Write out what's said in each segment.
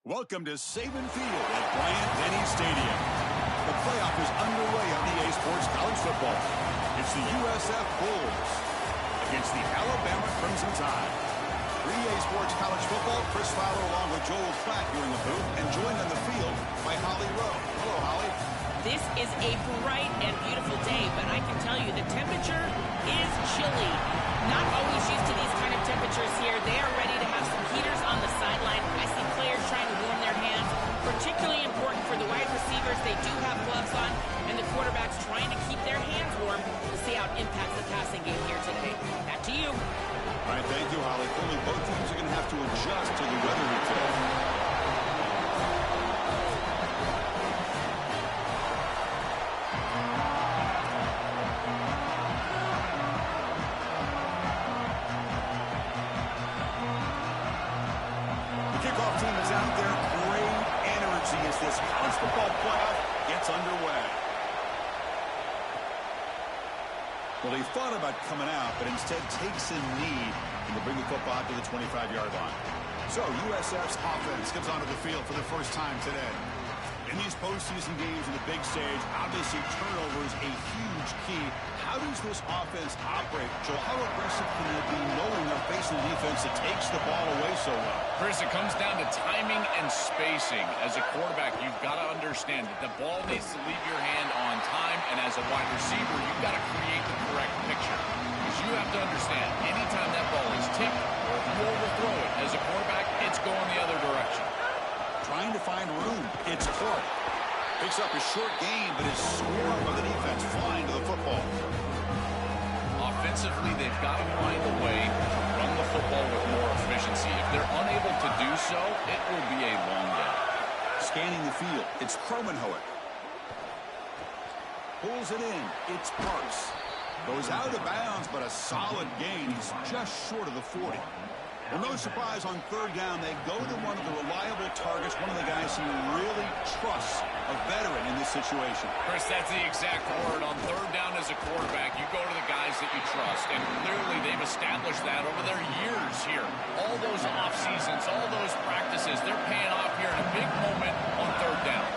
Welcome to Saban Field at Bryant-Denny Stadium. The playoff is underway on EA Sports College Football. It's the USF Bulls against the Alabama Crimson Tide. For EA Sports College Football, Chris Fowler along with Joel Klatt here in the booth, and joined on the field by Holly Rowe. Hello, Holly. This is a bright and beautiful day, but I can tell you the temperature is chilly. Not always used to these kind of temperatures here. They are ready to have some heaters on the sideline. I see players trying to warm their hands. Particularly important for the wide receivers. They do have gloves on, and the quarterbacks trying to keep their hands warm. We'll see how it impacts the passing game here today. Back to you. All right, thank you, Holly. Clearly, both teams are going to have to adjust to the weather here today. This college football playoff gets underway. Well, he thought about coming out, but instead takes a knee and will bring the football out to the 25-yard line. So USF's offense comes onto the field for the first time today. In these postseason games in the big stage, obviously turnover is a huge key. How does this offense operate? Joel, how aggressive can they be knowing they're facing a defense that takes the ball away so well? Chris, it comes down to timing and spacing. As a quarterback, you've got to understand that the ball needs to leave your hand on time, and as a wide receiver, you've got to create the correct picture. Because you have to understand, anytime that ball is tipped or if you overthrow it, as a quarterback, it's going the other direction. Trying to find room. It's Clark. Picks up a short gain, but is swarmed by the defense flying to the football. Offensively, they've got to find a way to run the football with more efficiency. If they're unable to do so, it will be a long day. Scanning the field, it's Cromenhoek. Pulls it in, it's Parks. Goes out of bounds, but a solid gain. He's just short of the 40. Well, no surprise on third down, they go to one of the reliable targets, one of the guys who really trusts a veteran in this situation. Chris, that's the exact word. On third down as a quarterback, you go to the guys that you trust, and clearly they've established that over their years here. All those off seasons, all those practices, they're paying off here in a big moment on third down.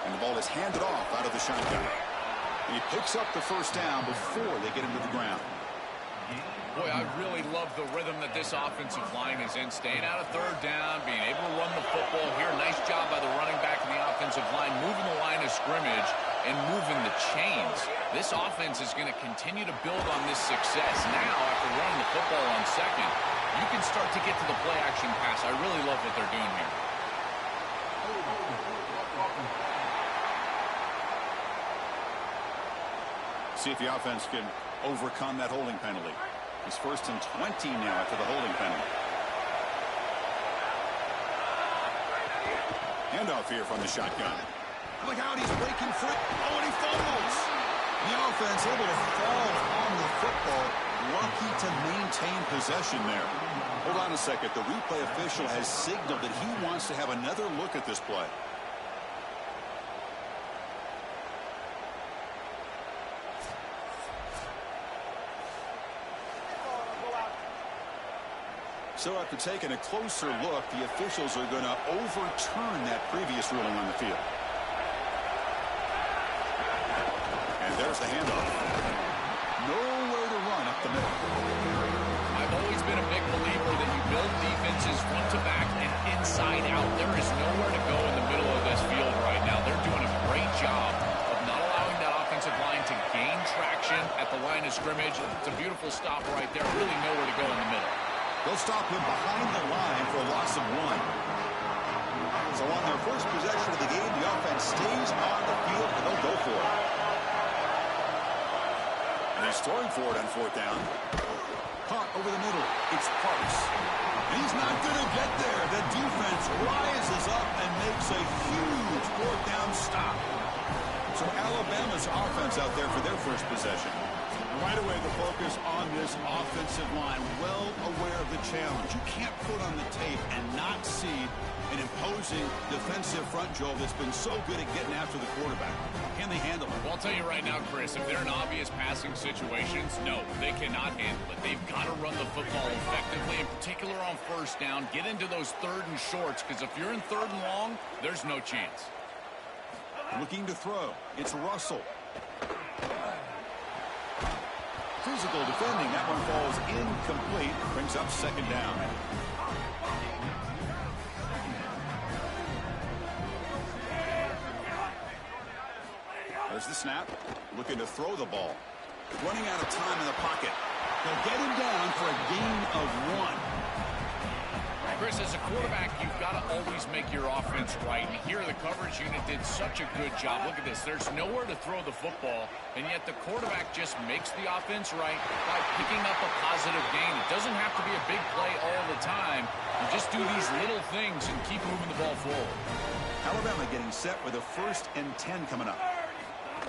And the ball is handed off out of the shotgun. And he picks up the first down before they get him to the ground. Boy, I really love the rhythm that this offensive line is in. Staying out of third down, being able to run the football here. Nice job by the running back and the offensive line, moving the line of scrimmage and moving the chains. This offense is going to continue to build on this success. Now, after running the football on second, you can start to get to the play-action pass. I really love what they're doing here. See if the offense can overcome that holding penalty. It's 1st and 20 now after the holding penalty. Handoff here from the shotgun. Look out, he's breaking free. Oh, and he fumbles. The offense able to fall on the football. Lucky to maintain possession there. Hold on a second. The replay official has signaled that he wants to have another look at this play. So after taking a closer look, the officials are going to overturn that previous ruling on the field. And there's the handoff. Nowhere to run up the middle. I've always been a big believer that you build defenses front to back and inside out. There is nowhere to go in the middle of this field right now. They're doing a great job of not allowing that offensive line to gain traction at the line of scrimmage. It's a beautiful stop right there. Really nowhere to go in the middle. They'll stop him behind the line for a loss of 1. So on their first possession of the game, the offense stays on the field, and they'll go for it. And he's throwing for it on 4th down. Caught over the middle. It's Parks. He's not going to get there. The defense rises up and makes a huge 4th down stop. So Alabama's offense out there for their first possession. Right away, the focus on this offensive line. Well aware of the challenge. You can't put on the tape and not see an imposing defensive front, Joel, that's been so good at getting after the quarterback. Can they handle it? Well, I'll tell you right now, Chris, if they're in obvious passing situations, no, they cannot handle it. They've got to run the football effectively, in particular on first down. Get into those third and shorts, because if you're in third and long, there's no chance. Looking to throw. It's Russell. Physical defending. That one falls incomplete. Brings up second down. There's the snap. Looking to throw the ball. Running out of time in the pocket. They'll get him down for a gain of 1. Chris, as a quarterback, you've got to always make your offense right. And here, the coverage unit did such a good job. Look at this. There's nowhere to throw the football, and yet the quarterback just makes the offense right by picking up a positive gain. It doesn't have to be a big play all the time. You just do these little things and keep moving the ball forward. Alabama getting set with a 1st and 10 coming up.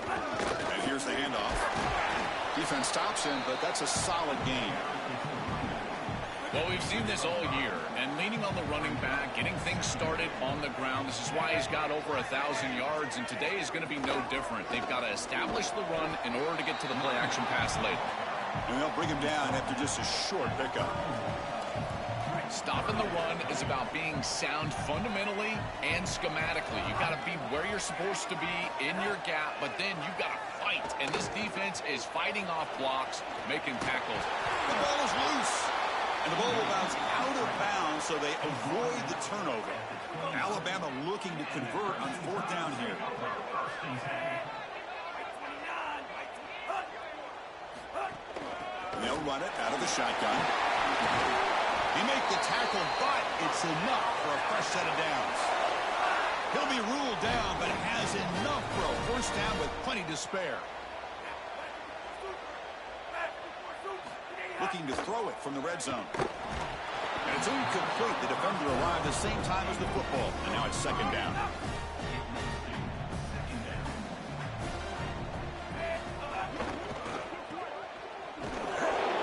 And here's the handoff. Defense stops him, but that's a solid gain. Well, we've seen this all year, and leaning on the running back, getting things started on the ground. This is why he's got over 1,000 yards, and today is going to be no different. They've got to establish the run in order to get to the play-action pass later. And they'll bring him down after just a short pickup. Stopping the run is about being sound fundamentally and schematically. You've got to be where you're supposed to be in your gap, but then you've got to fight. And this defense is fighting off blocks, making tackles. The ball is loose. And the ball will bounce out of bounds, so they avoid the turnover. Alabama looking to convert on 4th down here. And they'll run it out of the shotgun. He made the tackle, but it's enough for a fresh set of downs. He'll be ruled down, but has enough for a 1st down with plenty to spare. Looking to throw it from the red zone. And it's incomplete. The defender arrived the same time as the football. And now it's 2nd down.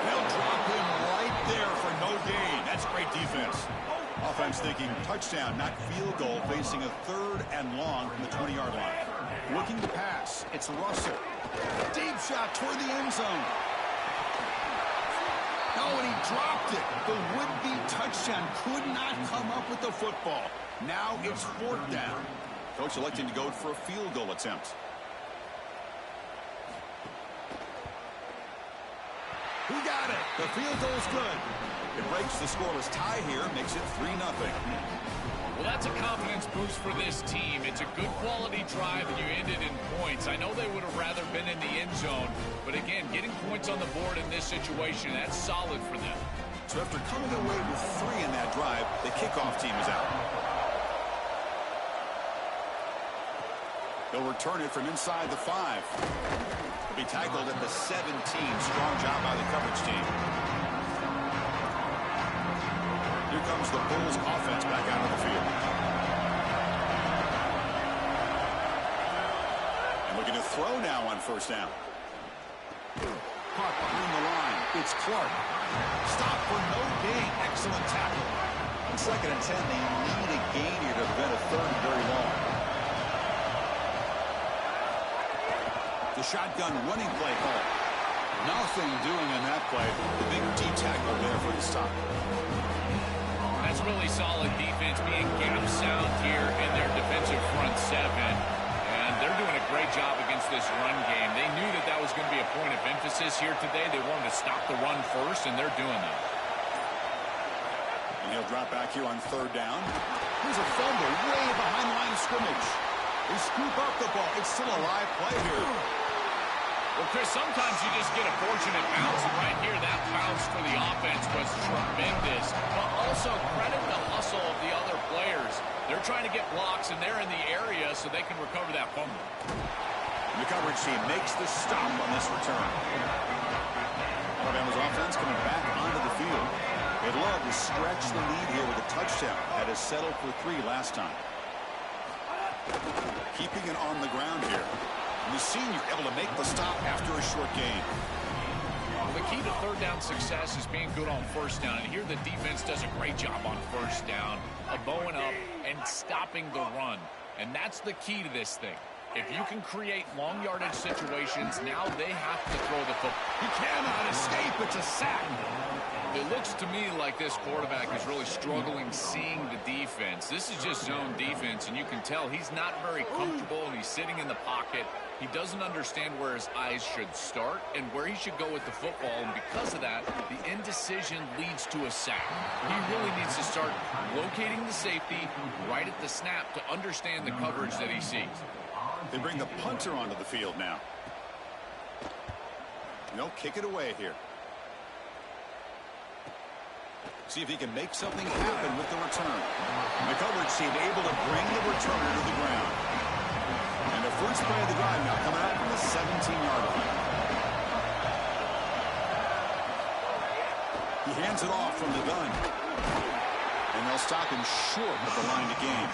They'll drop him right there for no gain. That's great defense. Offense thinking touchdown, not field goal, facing a 3rd and long from the 20-yard line. Looking to pass. It's Russell. Deep shot toward the end zone. Oh, and he dropped it. The would-be touchdown could not come up with the football. Now it's 4th down. Coach electing to go for a field goal attempt. Who got it? The field goal's good. It breaks the scoreless tie here, makes it 3-0. Well, that's a confidence boost for this team. It's a good quality drive, and you ended in points. I know they would have rather been in the end zone, but again, getting points on the board in this situation, that's solid for them. So after coming away with 3 in that drive, the kickoff team is out. They'll return it from inside the 5. He'll be tackled at the 17. Strong job by the coverage team. Here comes the Bulls offense back out on the field. And looking to throw now on 1st down. Caught behind the line. It's Clark. Stop for no gain. Excellent tackle. On 2nd and 10, they need a gain here to prevent a 3rd and very long. The shotgun running play call. Nothing doing in that play. The big D tackle there for the stop. That's really solid defense, being gap sound here in their defensive front 7. And they're doing a great job against this run game. They knew that that was going to be a point of emphasis here today. They wanted to stop the run first, and they're doing that. And he'll drop back here on 3rd down. Here's a fumble way behind the line of scrimmage. They scoop up the ball. It's still a live play here. Well, Chris, sometimes you just get a fortunate bounce, and right here, that bounce for the offense was tremendous. But also credit the hustle of the other players. They're trying to get blocks, and they're in the area so they can recover that fumble. And the coverage team makes the stop on this return. Alabama's offense coming back onto the field. They'd love to stretch the lead here with a touchdown. Had us settled for 3 last time. Keeping it on the ground here. And the senior able to make the stop after a short gain. key to third down success is being good on first down. And here the defense does a great job on first down of bowing up and stopping the run. And that's the key to this thing. If you can create long yardage situations, now they have to throw the football. He cannot escape. It's a sack. It looks to me like this quarterback is really struggling seeing the defense. This is just zone defense, and you can tell he's not very comfortable, and he's sitting in the pocket. He doesn't understand where his eyes should start and where he should go with the football, and because of that, the indecision leads to a sack. He really needs to start locating the safety right at the snap to understand the coverage that he sees. They bring the punter onto the field now. They'll kick it away here. See if he can make something happen with the return. The coverage team able to bring the returner to the ground. And the first play of the drive now coming out from the 17-yard line. He hands it off from the gun. And they'll stop him short of the line to gain.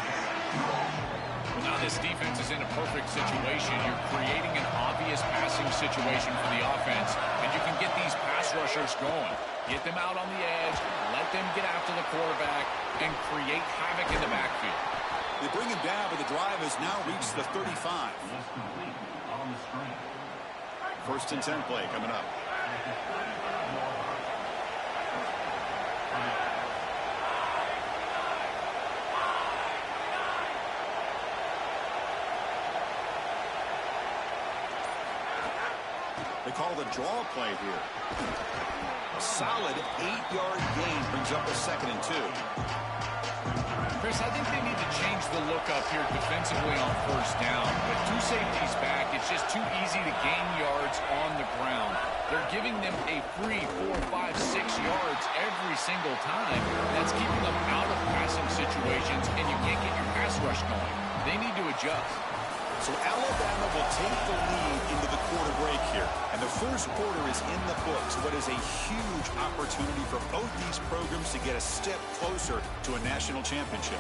Now this defense is in a perfect situation. You're creating an obvious passing situation for the offense, and you can get these pass rushers going. Get them out on the edge, let them get after the quarterback, and create havoc in the backfield. They bring him down, but the drive has now reached the 35. First and 10 play coming up. They call the draw play here. A solid 8-yard gain brings up a 2nd and 2. Chris, I think they need to change the look up here defensively on first down. With two safeties back, it's just too easy to gain yards on the ground. They're giving them a free 4, 5, 6 yards every single time. That's keeping them out of passing situations, and you can't get your pass rush going. They need to adjust. So Alabama will take the lead into the quarter break here. And the first quarter is in the books. What is a huge opportunity for both these programs to get a step closer to a national championship.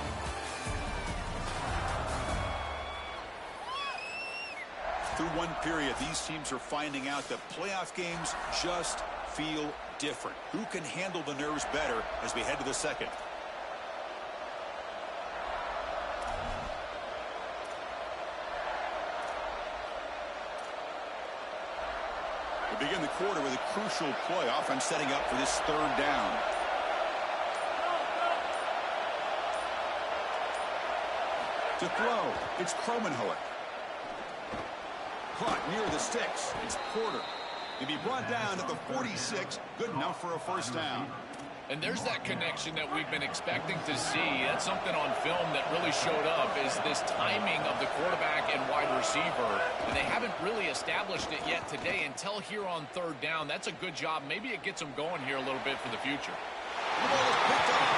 Through one period, these teams are finding out that playoff games just feel different. Who can handle the nerves better as we head to the second? We begin the quarter with a crucial play. Offense setting up for this third down. To throw, it's Kromenhoek. Caught near the sticks. It's Porter. He'll be brought down at the 46. Good enough for a first down. And there's that connection that we've been expecting to see. That's something on film that really showed up, is this timing of the quarterback and wide receiver. And they haven't really established it yet today until here on third down. That's a good job. Maybe it gets them going here a little bit for the future. The ball is picked up.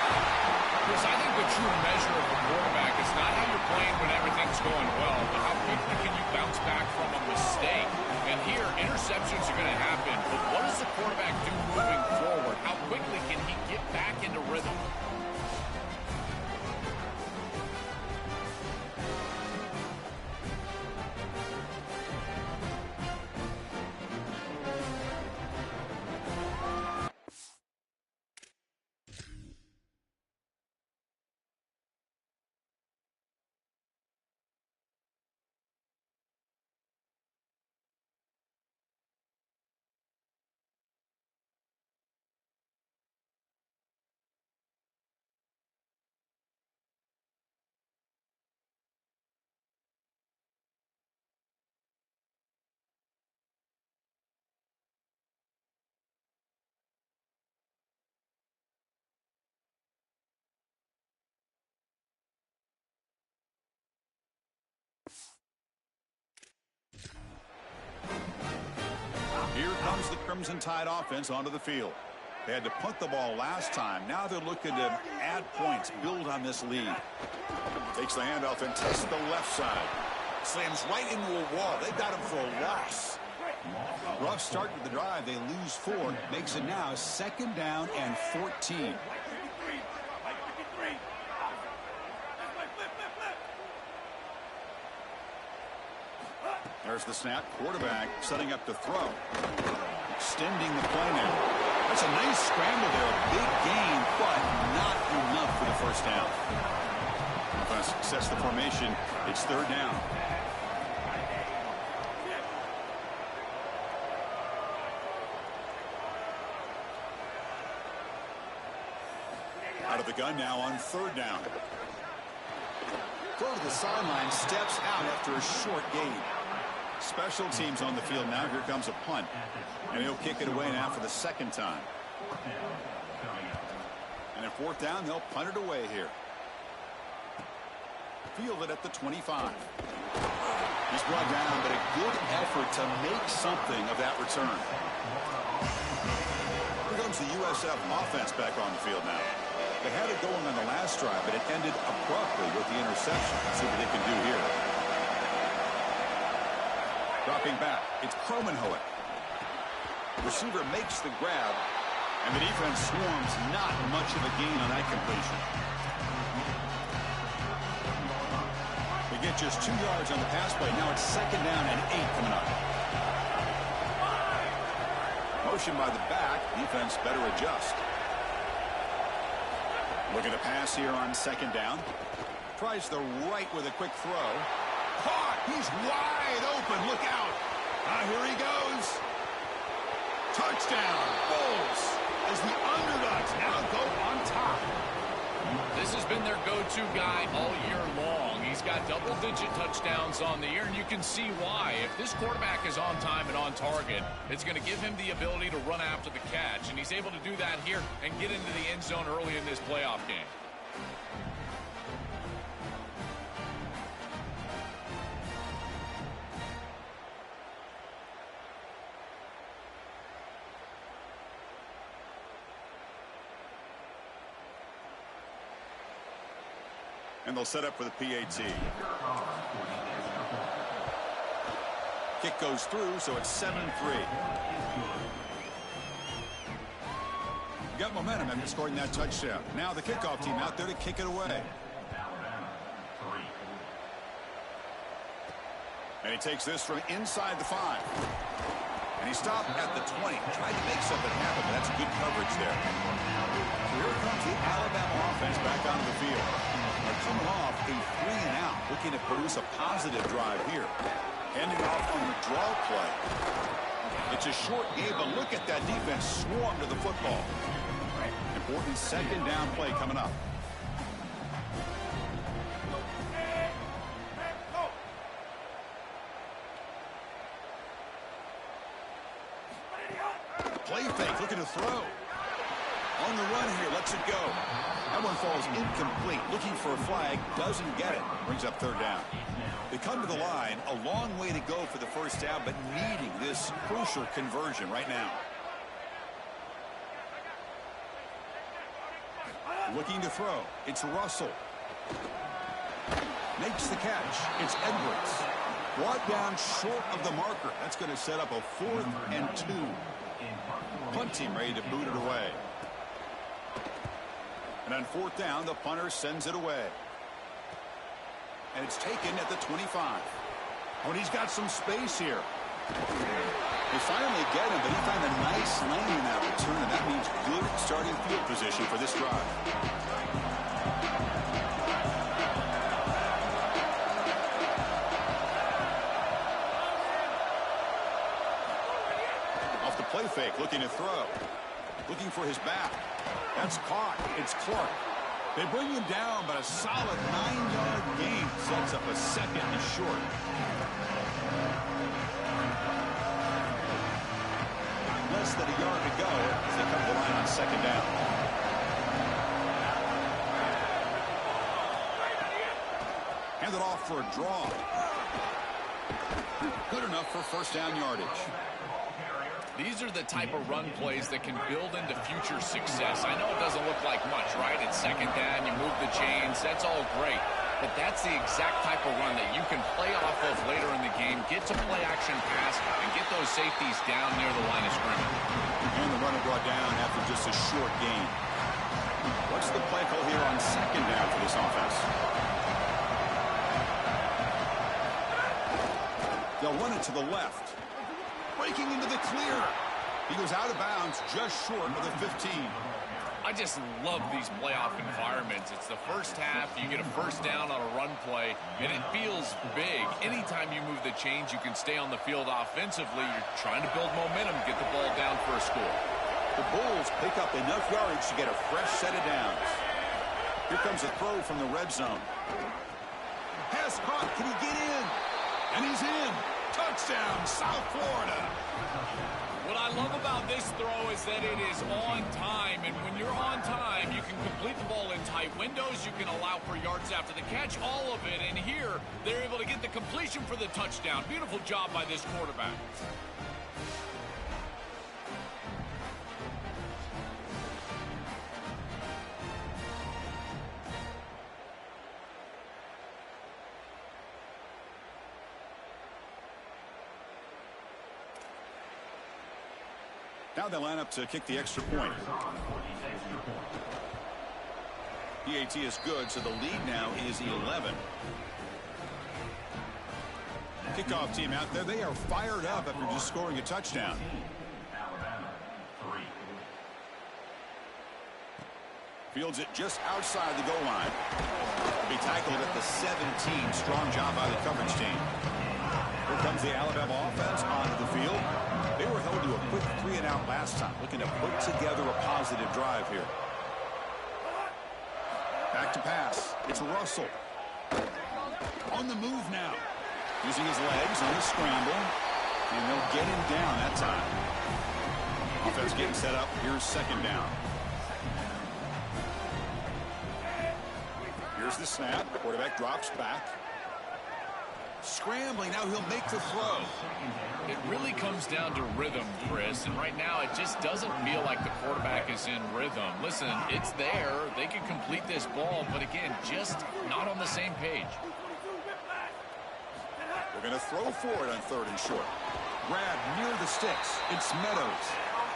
Chris, I think the true measure of the quarterback is not how you're playing when everything's going well, but how quickly can you bounce back from a mistake. And here, interceptions are going to happen, but what does the quarterback do moving forward? How quickly can he get back into rhythm? Here comes the Crimson Tide offense onto the field. They had to punt the ball last time. Now they're looking to add points, build on this lead. Takes the handoff and tests the left side. Slams right into a wall. They got him for a loss. Rough start to the drive. They lose 4. Makes it now 2nd down and 14. There's the snap. Quarterback setting up to throw. extending the play now. That's a nice scramble there. A big gain, but not enough for the first down. Offense sets the formation. It's third down. Out of the gun now on third down. Throw to the sideline, steps out after a short gain. Special teams on the field now. Here comes a punt. And he'll kick it away now for the second time. And at fourth down, they'll punt it away here. Fielded at the 25. He's brought down, but a good effort to make something of that return. Here comes the USF offense back on the field now. They had it going on the last drive, but it ended abruptly with the interception. Let's see what they can do here. Dropping back, it's Cromenhoek. Receiver makes the grab, and the defense swarms. Not much of a gain on that completion. They get just 2 yards on the pass play. Now it's second down and 8 coming up. Motion by the back. Defense better adjust. Looking to pass here on second down. Tries the right with a quick throw. Caught. He's wide open. Look out. Here he goes. Touchdown. Bulls as the underdogs now go on top. This has been their go-to guy all year long. He's got double-digit touchdowns on the year, and you can see why. If this quarterback is on time and on target, it's going to give him the ability to run after the catch, and he's able to do that here and get into the end zone early in this playoff game. And they'll set up for the PAT. Kick goes through, so it's 7-3. Got momentum after scoring that touchdown. Now the kickoff team out there to kick it away. And he takes this from inside the 5. And he stopped at the 20. Tried to make something happen, but that's good coverage there. So here comes the Alabama offense back onto the field. They're coming off a 3-and-out, looking to produce a positive drive here. Handing off on the draw play. It's a short game, but look at that defense swarm to the football. Important second down play coming up. Play fake, looking to throw. On the run here, lets it go. That one falls incomplete. Looking for a flag, doesn't get it. Brings up third down. They come to the line, a long way to go for the first down, but needing this crucial conversion right now. Looking to throw. It's Russell. Makes the catch. It's Edwards. Brought down short of the marker. That's going to set up a 4th and 2. Punt team ready to boot it away. And on fourth down, the punter sends it away. And it's taken at the 25. Oh, and he's got some space here. They finally get him, but he found a nice lane in that return, and that means good starting field position for this drive. Off the play fake, looking to throw. Looking for his back. That's caught. It's Clark. They bring him down, but a solid 9-yard gain sets up a second and short. Less than a yard to go as they come to the line on second down. Hand it off for a draw. Good enough for first down yardage. These are the type of run plays that can build into future success. I know it doesn't look like much, right? It's second down, you move the chains, that's all great. But that's the exact type of run that you can play off of later in the game, get to play action pass, and get those safeties down near the line of scrimmage. And the runner brought down after just a short gain. What's the play call here on second down for this offense? They'll run it to the left. Breaking into the clear. He goes out of bounds just short of the 15. I just love these playoff environments. It's the first half. You get a first down on a run play, and it feels big. Anytime you move the chains, you can stay on the field offensively. You're trying to build momentum, get the ball down for a score. The Bulls pick up enough yardage to get a fresh set of downs. Here comes a throw from the red zone. Pass caught. Can he get in? And he's in. Touchdown, South Florida. What I love about this throw is that it is on time, and when you're on time, you can complete the ball in tight windows. You can allow for yards after the catch, all of it, and here they're able to get the completion for the touchdown. Beautiful job by this quarterback. Now they line up to kick the extra point. PAT is good, so the lead now is 11. Kickoff team out there. They are fired up after just scoring a touchdown. Fields it just outside the goal line. Will be tackled at the 17. Strong job by the coverage team. Here comes the Alabama offense onto the field. They were held to a quick 3-and-out last time, looking to put together a positive drive here. Back to pass. It's Russell. On the move now. Using his legs on the scramble. And they'll get him down that time. Offense getting set up. Here's second down. Here's the snap. Quarterback drops back. Scrambling. Now he'll make the throw. It really comes down to rhythm, Chris, and right now it just doesn't feel like the quarterback is in rhythm. Listen, it's there. They can complete this ball, but again, just not on the same page. We're going to throw for it on 3rd and short. Grab near the sticks. It's Meadows.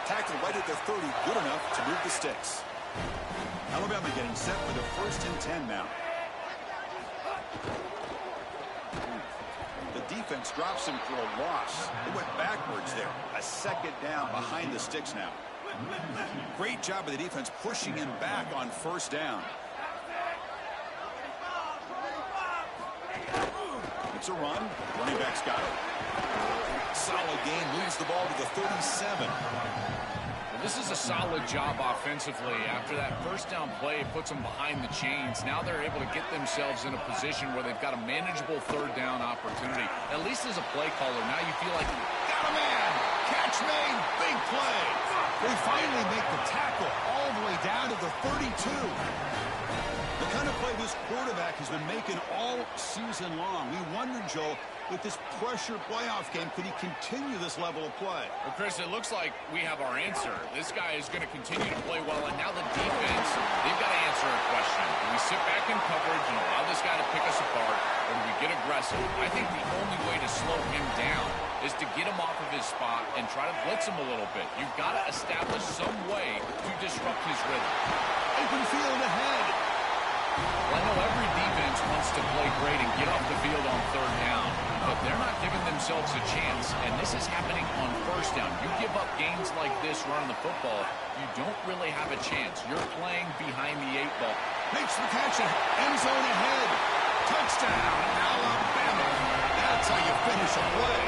Tackle right at the 30. Good enough to move the sticks. Alabama getting set for the 1st and 10 now. The defense drops him for a loss. They went backwards there. A 2nd down behind the sticks now. Great job of the defense pushing him back on 1st down. It's a run. Running back's got it. Solid game. Moves the ball to the 37. This is a solid job offensively. After that 1st down play, it puts them behind the chains. Now they're able to get themselves in a position where they've got a manageable 3rd down opportunity. At least as a play caller, now you feel like, got a man. Catch made. Big play. They finally make the tackle all the way down to the 32. The kind of play this quarterback has been making all season long. We wondered, Joel, with this pressure playoff game, could he continue this level of play? Well, Chris, it looks like we have our answer. This guy is going to continue to play well, and now the defense, they've got to answer a question. Do we sit back in coverage and allow this guy to pick us apart, or do we get aggressive? I think the only way to slow him down is to get him off of his spot and try to blitz him a little bit. You've got to establish some way to disrupt his rhythm. Open field ahead. Well, I know every defense wants to play great and get off the field on 3rd down, but they're not giving themselves a chance, and this is happening on 1st down. You give up gains like this running the football, you don't really have a chance. You're playing behind the 8 ball. Makes the catch, end zone ahead. Touchdown, Alabama. That's how you finish a play.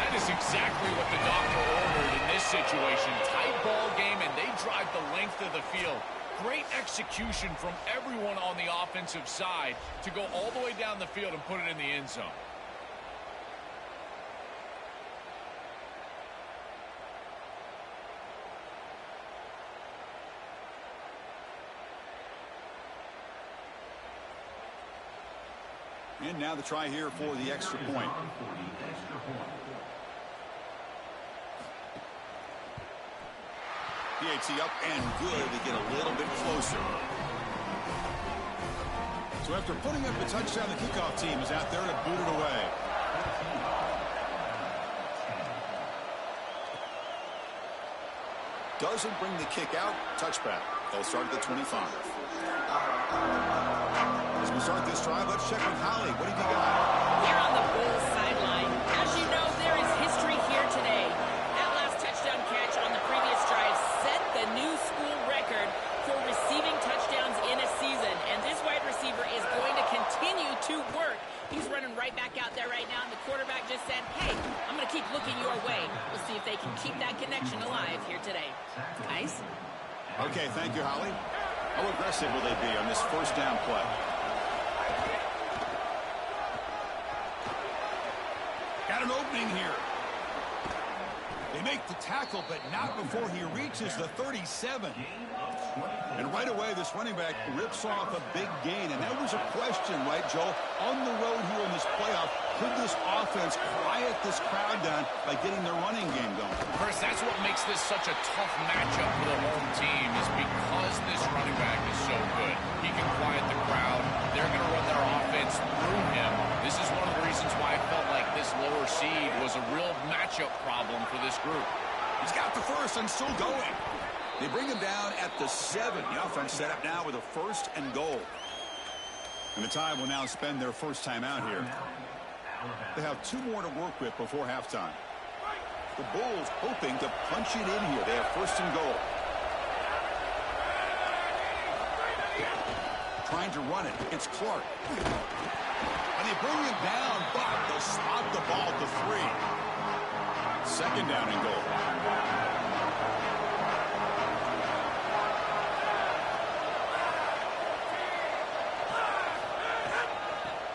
That is exactly what the doctor ordered in this situation. Tight ball game, and they drive the length of the field. Great execution from everyone on the offensive side to go all the way down the field and put it in the end zone. And now the try here for the extra point. PAT up and good to get a little bit closer. So after putting up a touchdown, the kickoff team is out there to boot it away. Doesn't bring the kick out. Touchback. They'll start at the 25. As we start this drive, let's check with Holly. What have you got? Here on the Bulls sideline, as you know, there is history here today. That last touchdown guys. Okay, thank you, Holly. How aggressive will they be on this first down play? Got an opening here. They make the tackle, but not before he reaches the 37. And right away, this running back rips off a big gain. And that was a question, right, Joe? On the road here in this playoff, could this offense quiet this crowd down by getting their running game going? Chris, that's what makes this such a tough matchup for the home team, is because this running back is so good. He can quiet the crowd. They're going to run their offense through him. This is one of the reasons why I felt like this lower seed was a real matchup problem for this group. He's got the first and still going. They bring him down at the 7. The offense set up now with a first and goal. And the Tide will now spend their first time out here. They have 2 more to work with before halftime. The Bulls hoping to punch it in here. They have first and goal. Trying to run it. It's Clark. And they bring him down, but they'll spot the ball to 3. Second down and goal.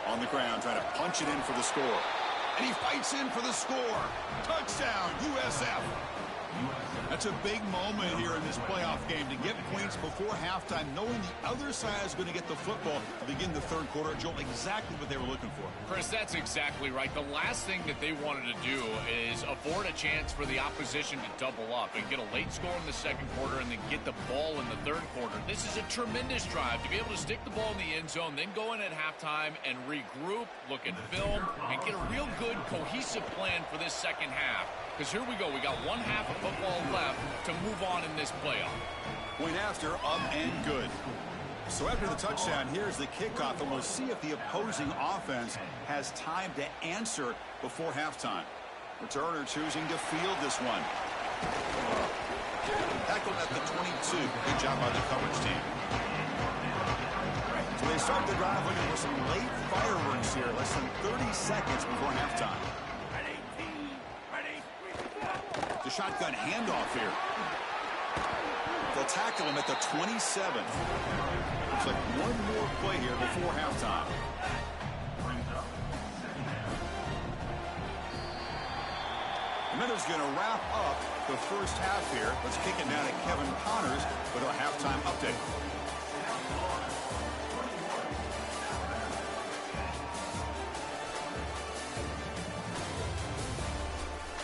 On the ground, trying to punch it in for the score. And he fights in for the score. Touchdown, USF. That's a big moment here in this playoff game, to get points before halftime, knowing the other side is going to get the football to begin the third quarter. Joel, exactly what they were looking for. Chris, that's exactly right. The last thing that they wanted to do is afford a chance for the opposition to double up and get a late score in the second quarter and then get the ball in the third quarter. This is a tremendous drive to be able to stick the ball in the end zone, then go in at halftime and regroup, look at film, and get a real good, cohesive plan for this second half. Because here we go. We got one half of football left to move on in this playoff. Point after, up and good. So after the touchdown, here's the kickoff, and we'll see if the opposing offense has time to answer before halftime. Returner choosing to field this one. Tackled at the 22. Good job by the coverage team. So they start the drive looking for some late fireworks here. Less than 30 seconds before halftime. The shotgun handoff here. They'll tackle him at the 27. Looks like one more play here before halftime. And then it's going to wrap up the first half here. Let's kick it down to Kevin Connors with a halftime update.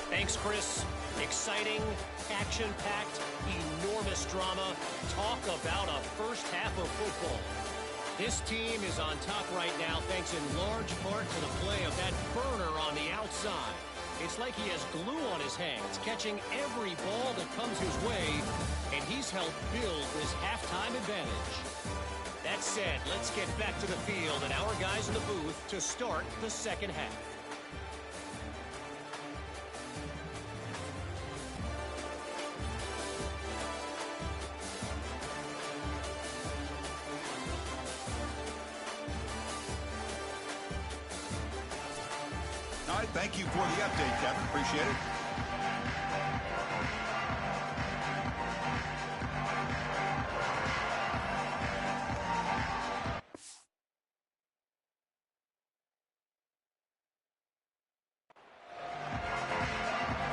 Thanks, Chris. Exciting, action-packed, enormous drama. Talk about a first half of football. This team is on top right now thanks in large part to the play of that burner on the outside. It's like he has glue on his hands, catching every ball that comes his way, and he's helped build this halftime advantage. That said, let's get back to the field and our guys in the booth to start the second half. All right, thank you for the update, Kevin. Appreciate it.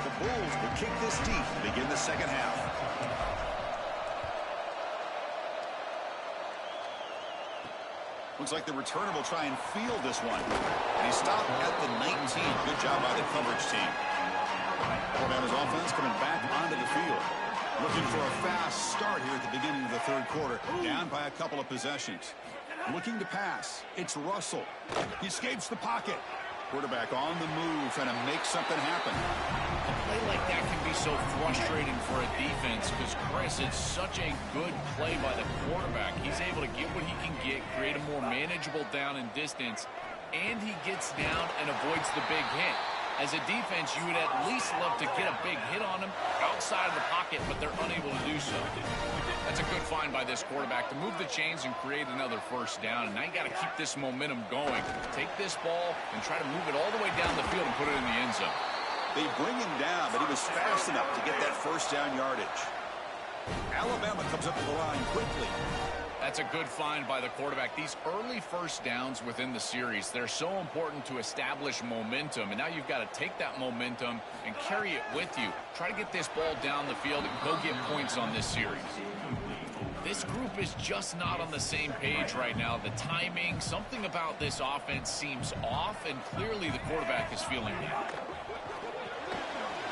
The Bulls will kick this deep to begin the second half. Looks like the returner will try and field this one. And he stopped at the 19. Good job by the coverage team. Alabama's offense coming back onto the field. Looking for a fast start here at the beginning of the third quarter. Down by a couple of possessions. Looking to pass. It's Russell. He escapes the pocket. Quarterback on the move, trying to make something happen. A play like that can be so frustrating for a defense because, Chris, it's such a good play by the quarterback. He's able to get what he can get, create a more manageable down and distance, and he gets down and avoids the big hit. As a defense, you would at least love to get a big hit on him outside of the pocket, but they're unable to do so. That's a good find by this quarterback to move the chains and create another first down. And now you got to keep this momentum going. Take this ball and try to move it all the way down the field and put it in the end zone. They bring him down, but he was fast enough to get that first down yardage. Alabama comes up to the line quickly. That's a good find by the quarterback. These early first downs within the series, they're so important to establish momentum. And now you've got to take that momentum and carry it with you. Try to get this ball down the field and go get points on this series. This group is just not on the same page right now. The timing, something about this offense seems off, and clearly the quarterback is feeling that.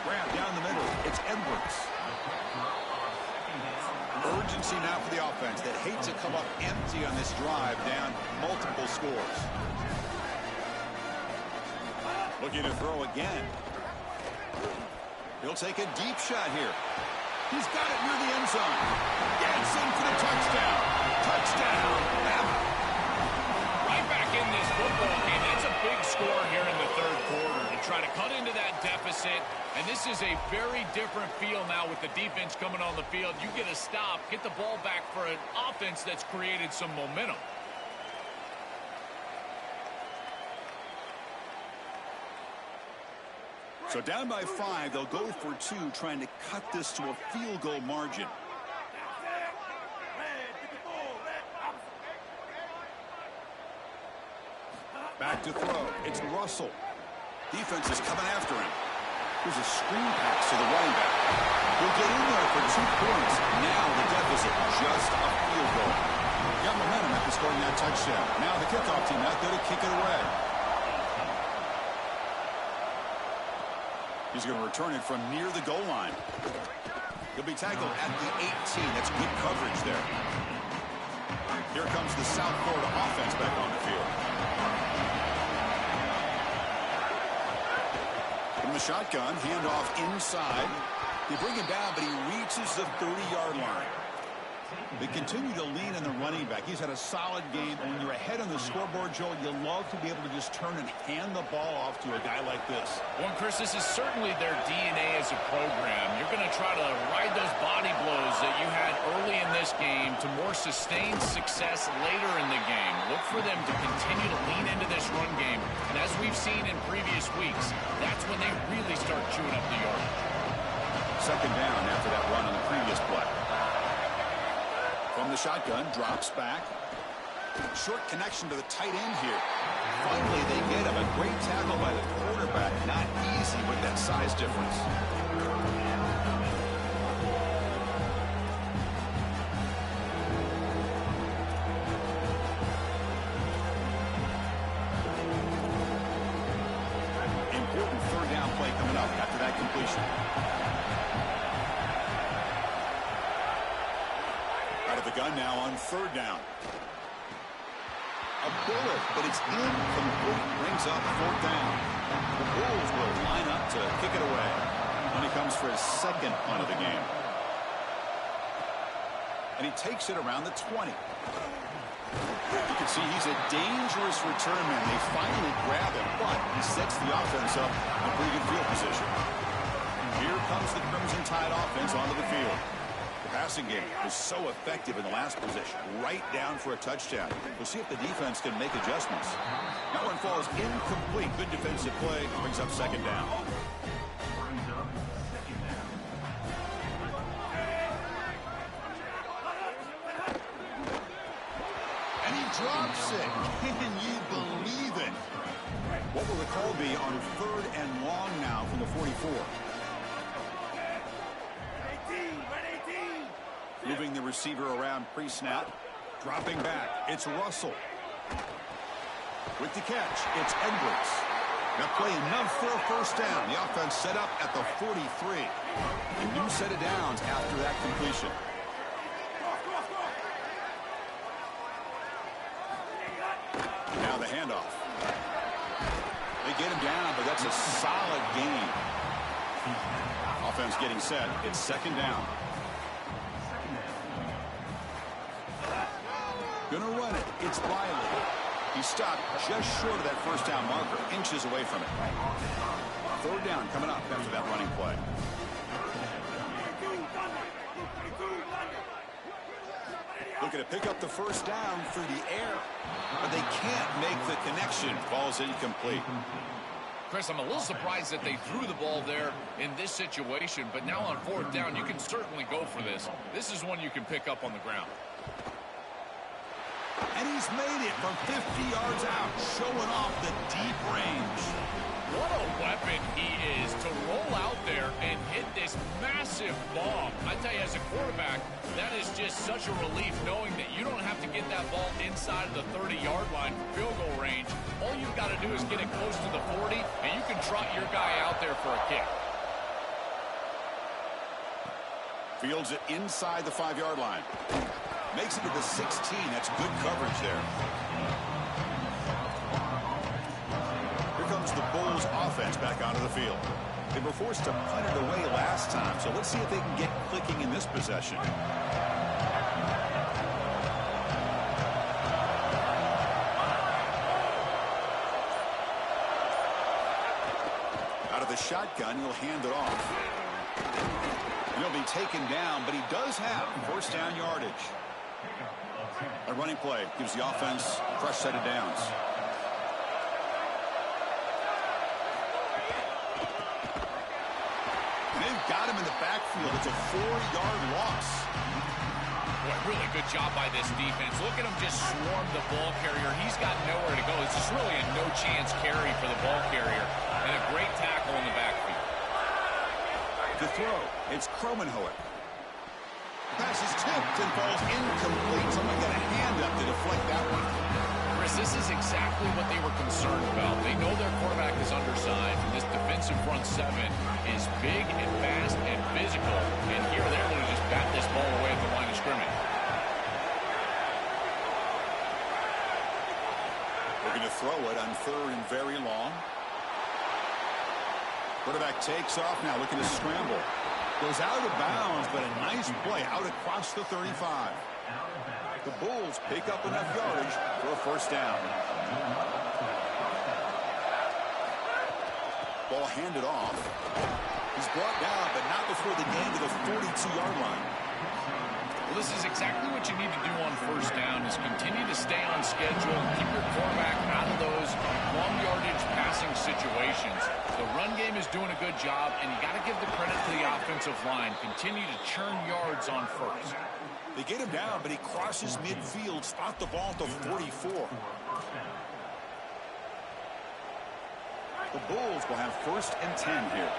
Grab down the middle. It's Edwards. Urgency now for the offense that hates to come up empty on this drive, down multiple scores. Looking to throw again. He'll take a deep shot here. He's got it near the end zone. Gets in for the touchdown. Touchdown, Bama. Right back in this football game. That's a big score here in the third quarter to try to cut into that deficit. And this is a very different feel now with the defense coming on the field. You get a stop, get the ball back for an offense that's created some momentum. So down by 5, they'll go for 2, trying to cut this to a field goal margin. Back to throw. It's Russell. Defense is coming after him. Here's a screen pass to the running back. He'll get in there for 2 points. Now the deficit, just a field goal. Got momentum after scoring that touchdown. Now the kickoff team out there to kick it away. He's going to return it from near the goal line. He'll be tackled at the 18. That's good coverage there. Here comes the South Florida offense back on the field. From the shotgun, handoff inside. They bring him down, but he reaches the 30-yard line. They continue to lean on the running back. He's had a solid game. And when you're ahead on the scoreboard, Joel, you love to be able to just turn and hand the ball off to a guy like this. Well, Chris, this is certainly their DNA as a program. You're going to try to ride those body blows that you had early in this game to more sustained success later in the game. Look for them to continue to lean into this run game. And as we've seen in previous weeks, that's when they really start chewing up the yardage. Second down after that run on the previous play. From the shotgun, drops back. Short connection to the tight end here. Finally, they get him. A great tackle by the quarterback. Not easy with that size difference. Important third down play coming up after that completion. Out of the gun now on third down. A bullet, but it's incomplete. Brings up fourth down. The Bulls will line up to kick it away when he comes for his second punt of the game. And he takes it around the 20. You can see he's a dangerous return man. They finally grab him, but he sets the offense up in a pretty good field position. Here comes the Crimson Tide offense onto the field. The passing game was so effective in the last possession, right down for a touchdown. We'll see if the defense can make adjustments. That one falls incomplete. Good defensive play. Brings up second down. And he drops it. Can you believe it? What will the call be on third and long now from the 44? Moving the receiver around pre-snap. Dropping back. It's Russell. With the catch, it's Edwards. Now play enough for a first down. The offense set up at the 43. A new set of downs after that completion. Now the handoff. They get him down, but that's a solid gain. Offense getting set. It's second down. Gonna run it. It's Riley. He stopped just short of that first down marker, inches away from it. Third down coming up after that running play. Looking to pick up the first down through the air, but they can't make the connection. Ball's incomplete. Chris, I'm a little surprised that they threw the ball there in this situation, but now on fourth down, you can certainly go for this. This is one you can pick up on the ground. And he's made it from 50 yards out, showing off the deep range. What a weapon he is to roll out there and hit this massive bomb. I tell you, as a quarterback, that is just such a relief knowing that you don't have to get that ball inside of the 30-yard line for field goal range. All you've got to do is get it close to the 40, and you can trot your guy out there for a kick. Fields it inside the 5-yard line. Makes it to the 16. That's good coverage there. Here comes the Bulls offense back onto the field. They were forced to punt it away last time, so let's see if they can get clicking in this possession. Out of the shotgun, he'll hand it off. He'll be taken down, but he does have first down yardage. A running play gives the offense a fresh set of downs. And they've got him in the backfield. It's a 4-yard loss. Boy, really good job by this defense. Look at him just swarm the ball carrier. He's got nowhere to go. It's just really a no-chance carry for the ball carrier. And a great tackle in the backfield. The throw, it's Cromenhoek. Pass is tipped and falls incomplete. Someone got a hand up to deflect that one. Chris, this is exactly what they were concerned about. They know their quarterback is undersized, and this defensive front seven is big and fast and physical. And here they're going to just bat this ball away at the line of scrimmage. They're going to throw it on third and very long. Quarterback takes off now, looking to scramble. Goes out of bounds, but a nice play out across the 35. The Bulls pick up enough yardage for a first down. Ball handed off. He's brought down, but not before the gain to the 42-yard line. Well, this is exactly what you need to do on first down is continue to stay on schedule and keep your quarterback out of those long yardage passing situations. The run game is doing a good job, and you got to give the credit to the offensive line. Continue to churn yards on first. They get him down, but he crosses midfield, spot the ball at the 44. The Bulls will have first and 10 here.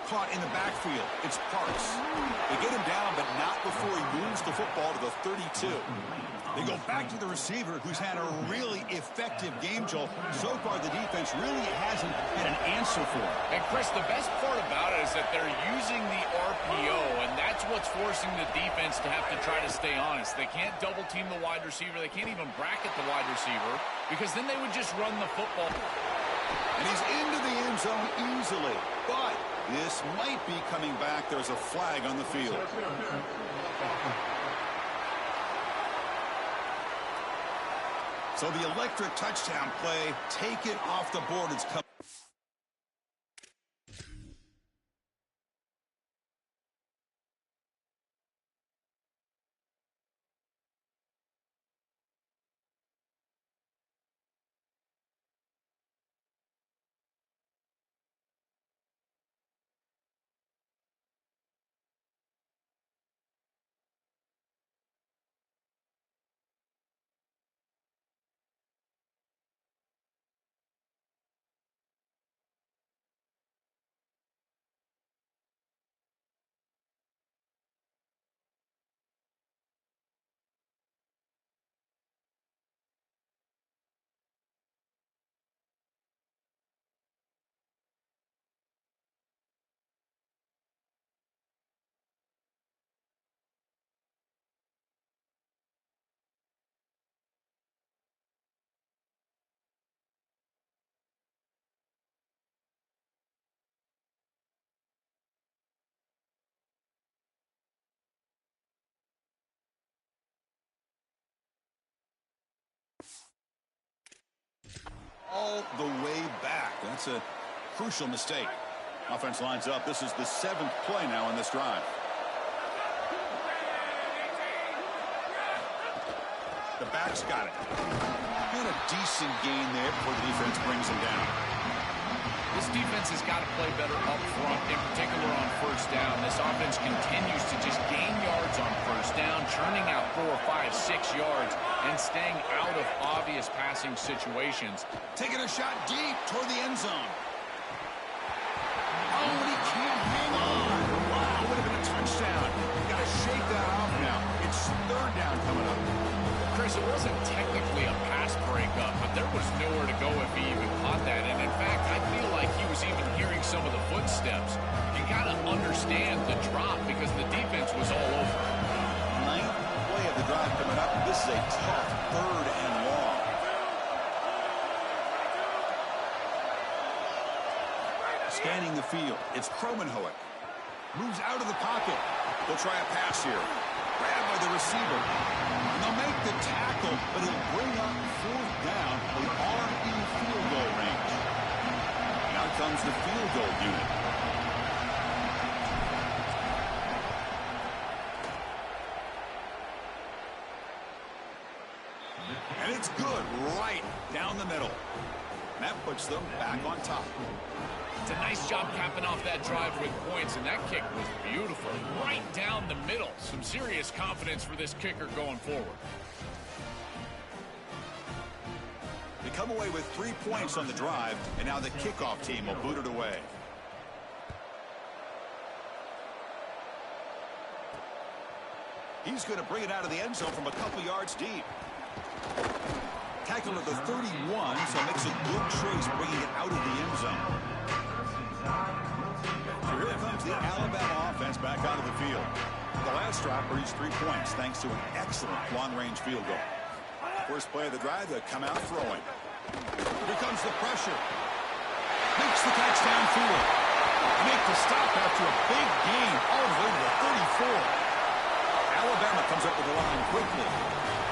Caught in the backfield. It's Parks. They get him down, but not before he moves the football to the 32. They go back to the receiver, who's had a really effective game, Joel. So far, the defense really hasn't had an answer for it. And, Chris, the best part about it is that they're using the RPO, and that's what's forcing the defense to have to try to stay honest. They can't double-team the wide receiver. They can't even bracket the wide receiver, because then they would just run the football. And he's into the end zone easily, but this might be coming back. There's a flag on the field. So the electric touchdown play, take it off the board. It's coming. All the way back. That's a crucial mistake. Offense lines up. This is the 7th play now in this drive. The back's got it. And a decent gain there before the defense brings him down. This defense has got to play better up front, in particular on first down. This offense continues to just gain yards on first down, churning out 4, 5, 6 yards, and staying out of obvious passing situations. Taking a shot deep toward the end zone. Oh, and he can't hang on. Wow, would have been a touchdown. Got to shake that off now. It's 3rd down coming up. Chris, it wasn't technically a pass breakup, but there was nowhere to go if he even caught that. And in fact, I feel like he was even hearing some of the footsteps. You got to understand the drop because the defense was all over. 9th play of the drive coming up. This is a tough 3rd and long. Scanning the field. It's Kromenhoek. Moves out of the pocket. They'll try a pass here. Grabbed by the receiver. And they'll make the tackle, but it'll bring up 4th down, the RE field goal range. Now comes the field goal unit. And it's good right down the middle. And that puts them back on top. It's a nice job capping off that drive with points, and that kick was beautiful. Right down the middle. Some serious confidence for this kicker going forward. They come away with 3 points on the drive, and now the kickoff team will boot it away. He's going to bring it out of the end zone from a couple yards deep. Tackle at the 31, so makes a good choice bringing it out of the end zone. So here comes the Alabama offense back out of the field. The last drive produced 3 points thanks to an excellent long-range field goal. First play of the drive, they come out throwing. Here comes the pressure. Makes the catch downfield. Make the stop after a big gain all the way to the 34. Alabama comes up with the line quickly.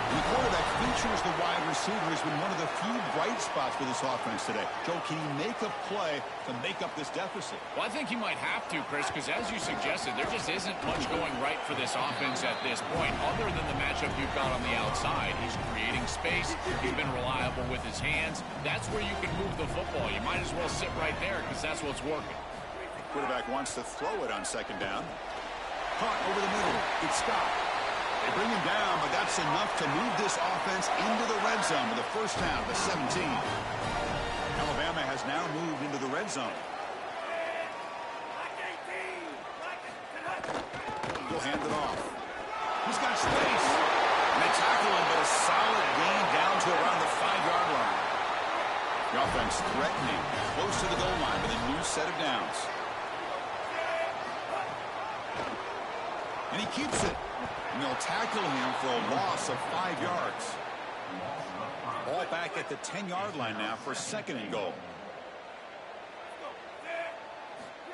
And the quarterback features the wide receiver has been one of the few bright spots for this offense today. Joe, can he make a play to make up this deficit? Well, I think he might have to, Chris, because as you suggested, there just isn't much going right for this offense at this point, other than the matchup you've got on the outside. He's creating space. He's been reliable with his hands. That's where you can move the football. You might as well sit right there because that's what's working. Quarterback wants to throw it on 2nd down. Caught over the middle. It's Scott. They bring him down, but that's enough to move this offense into the red zone with the 1st down of the 17. Alabama has now moved into the red zone. He'll hand it off. He's got space. And they tackle him, but a solid gain down to around the 5-yard line. The offense threatening, close to the goal line with a new set of downs. And he keeps it. And they'll tackle him for a loss of 5 yards. Ball back at the 10-yard line now for 2nd and goal.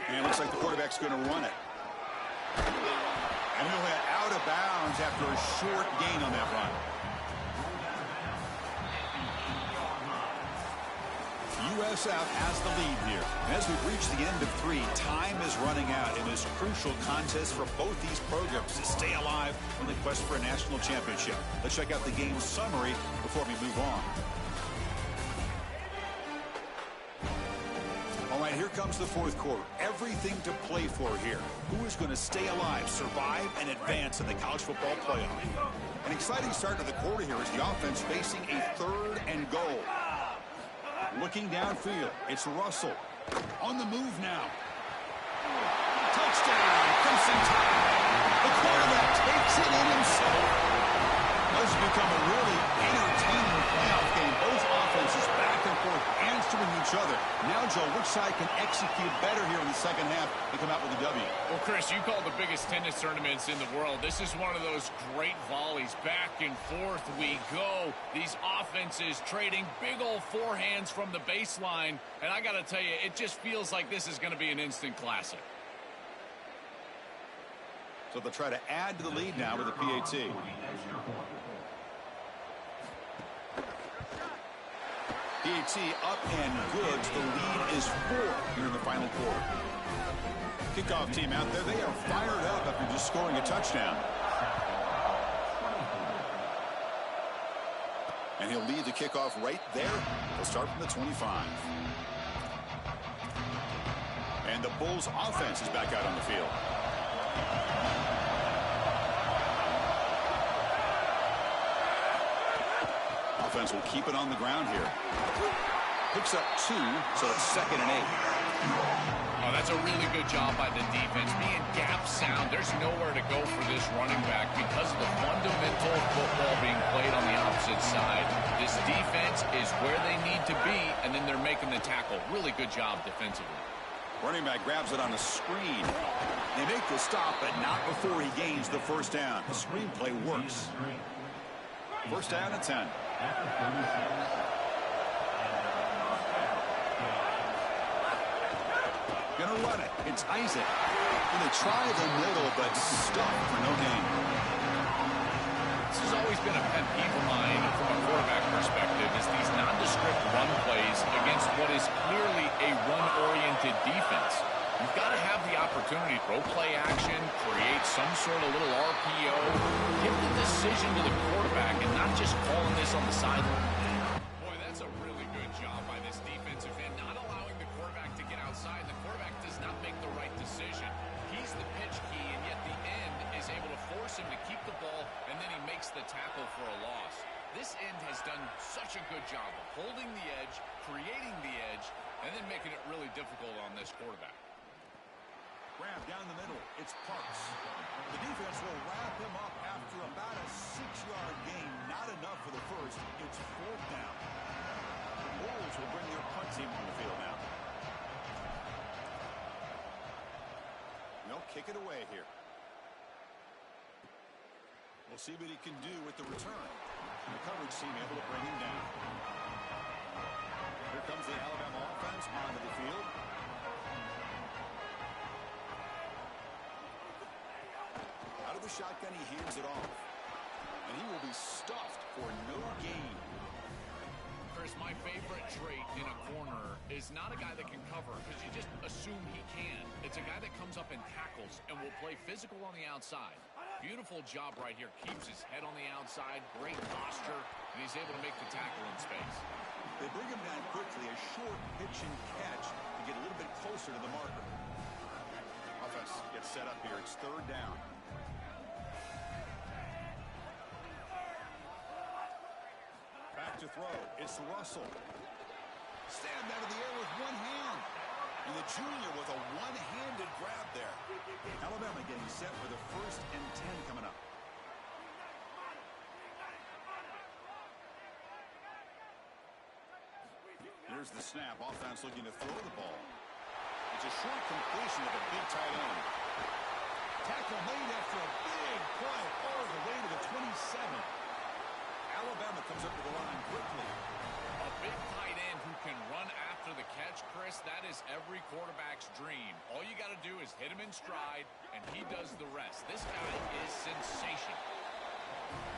And it looks like the quarterback's going to run it. And he'll hit out of bounds after a short gain on that run. USF has the lead here. And as we've reached the end of 3, time is running out in this crucial contest for both these programs to stay alive in the quest for a national championship. Let's check out the game summary before we move on. All right, here comes the 4th quarter. Everything to play for here. Who is going to stay alive, survive, and advance in the college football playoff? An exciting start to the quarter here as the offense facing a 3rd and goal. Looking downfield, it's Russell. On the move now. Touchdown, Crimson Tide. The quarterback takes it in himself. This has become a really entertaining playoff game. Both offenses back and forth answering each other. Now, Joe, which side can execute better here in the 2nd half and come out with a W? Well, Chris, you call the biggest tennis tournaments in the world. This is one of those great volleys. Back and forth we go. These offenses trading big old forehands from the baseline. And I got to tell you, it just feels like this is going to be an instant classic. So they'll try to add to the lead now with a PAT. PAT up and good. The lead is 4 here in the final quarter. Kickoff team out there. They are fired up after just scoring a touchdown. And he'll lead the kickoff right there. He'll start from the 25. And the Bulls offense is back out on the field. Offense will keep it on the ground here. Picks up 2, so it's 2nd and 8. Oh, that's a really good job by the defense. Being gap sound, there's nowhere to go for this running back because of the fundamental football being played on the opposite side. This defense is where they need to be, and then they're making the tackle. Really good job defensively. Running back grabs it on a screen. They make the stop, but not before he gains the first down. The screen play works. First down and 10. Gonna run it. It's Isaac. Gonna try the middle, but stuck for no gain. This has always been a pet peeve of mine from a quarterback perspective, is these nondescript run plays against what is clearly a run-oriented defense. You've got to have the opportunity to throw play action, create some sort of little RPO, give the decision to the quarterback and not just calling this on the sideline. Boy, that's a really good job by this defensive end, not allowing the quarterback to get outside. The quarterback does not make the right decision. He's the pitch key, and yet the end is able to force him to keep the ball, and then he makes the tackle for a loss. This end has done such a good job of holding the edge, creating the edge, and then making it really difficult on this quarterback. Grab down the middle. It's Parks. The defense will wrap him up after about a 6-yard gain. Not enough for the first. It's 4th down. The Bulls will bring their punt team on the field now. They'll kick it away here. We'll see what he can do with the return. The coverage team able to bring him down. Here comes the Alabama offense onto the field. Out of the shotgun, he hands it off. And he will be stuffed for no gain. Chris, my favorite trait in a corner is not a guy that can cover because you just assume he can. It's a guy that comes up and tackles and will play physical on the outside. Beautiful job right here. Keeps his head on the outside. Great posture. And he's able to make the tackle in space. They bring him down quickly. A short pitch and catch to get a little bit closer to the marker. Offense gets set up here. It's 3rd down. Back to throw. It's Russell. Stand out of the air with one hand. And the junior with a one-handed grab there. Alabama getting set for the 1st and 10 coming up. Here's the snap. Offense looking to throw the ball. It's a short completion of a big tight end. Tackle made after a big play all the way to the 27. Alabama comes up to the line quickly. A big tight end who can run after the catch, Chris, that is every quarterback's dream. All you got to do is hit him in stride, and he does the rest. This guy is sensational.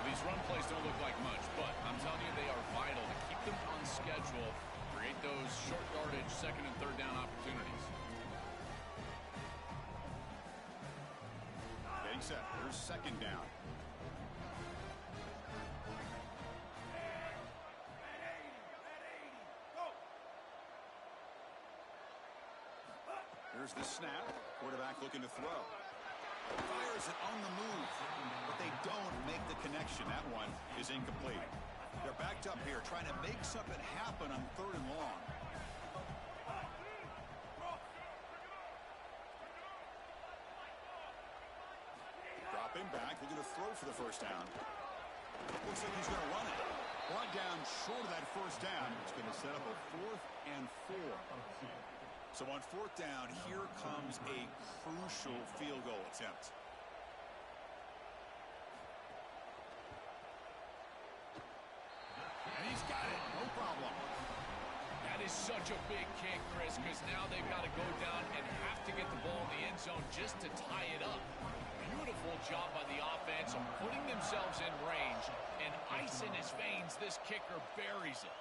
These run plays don't look like much, but I'm telling you, they are vital to keep them on schedule, create those short yardage 2nd and 3rd down opportunities. Getting set. Here's 2nd down. Here's the snap. Quarterback looking to throw. Fires it on the move, but they don't make the connection. That one is incomplete. They're backed up here trying to make something happen on 3rd and long. Dropping back, looking to throw for the 1st down. Looks like he's going to run it. Brought down short of that 1st down. It's going to set up a 4th and 4. So on 4th down, here comes a crucial field goal attempt. And he's got it. No problem. That is such a big kick, Chris, because now they've got to go down and have to get the ball in the end zone just to tie it up. Beautiful job by the offense of putting themselves in range, and ice in his veins. This kicker buries it.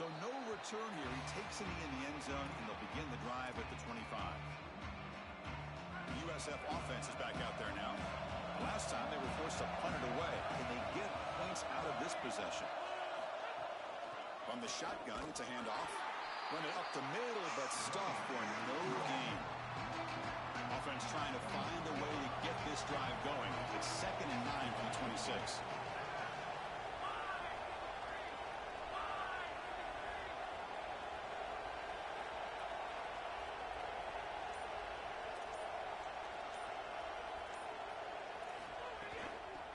So no return here. He takes a knee in the end zone, and they'll begin the drive at the 25. The USF offense is back out there now. Last time they were forced to punt it away. Can they get points out of this possession? From the shotgun, it's a handoff. Run it up the middle, but stuffed for no gain. Offense trying to find a way to get this drive going. It's 2nd and 9 from the 26.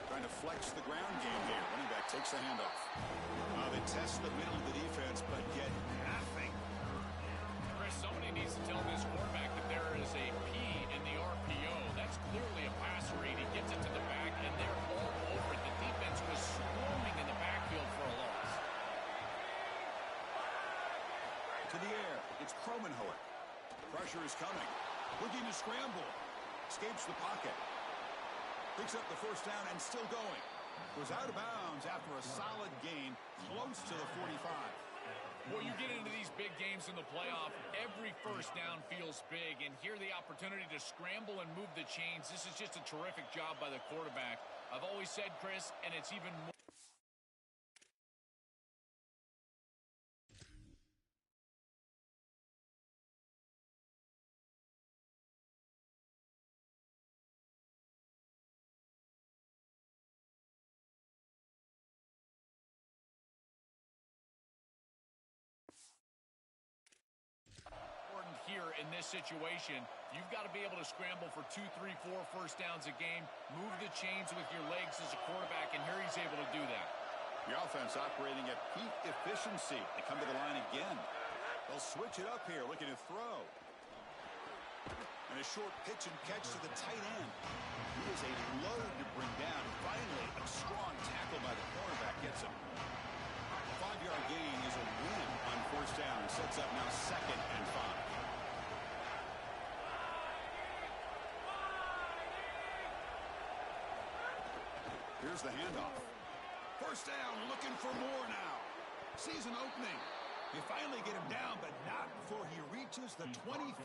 Trying to flex the ground game here. Running back takes the handoff. They test the middle of the defense, but get nothing. Chris, somebody needs to tell this quarterback that there is a P in the RPO. That's clearly a pass read. He gets it to the back, and they're all over it. The defense was swarming in the backfield for a loss. To the air. It's Kromenhoek. Pressure is coming. Looking to scramble. Escapes the pocket. Picks up the first down and still going. Was out of bounds after a solid gain close to the 45. Well, you get into these big games in the playoff, every first down feels big, and here the opportunity to scramble and move the chains. This is just a terrific job by the quarterback. I've always said, Chris, and it's even more. Here in this situation, you've got to be able to scramble for 2, 3, 4 first downs a game, move the chains with your legs as a quarterback, and here he's able to do that. The offense operating at peak efficiency. They come to the line again. They'll switch it up here, looking to throw. And a short pitch and catch to the tight end. He is a load to bring down. Finally, a strong tackle by the cornerback gets him. A 5-yard gain is a win on first down and sets up now 2nd and 5. Here's the handoff. First down, looking for more now. Season opening. They finally get him down, but not before he reaches the 25.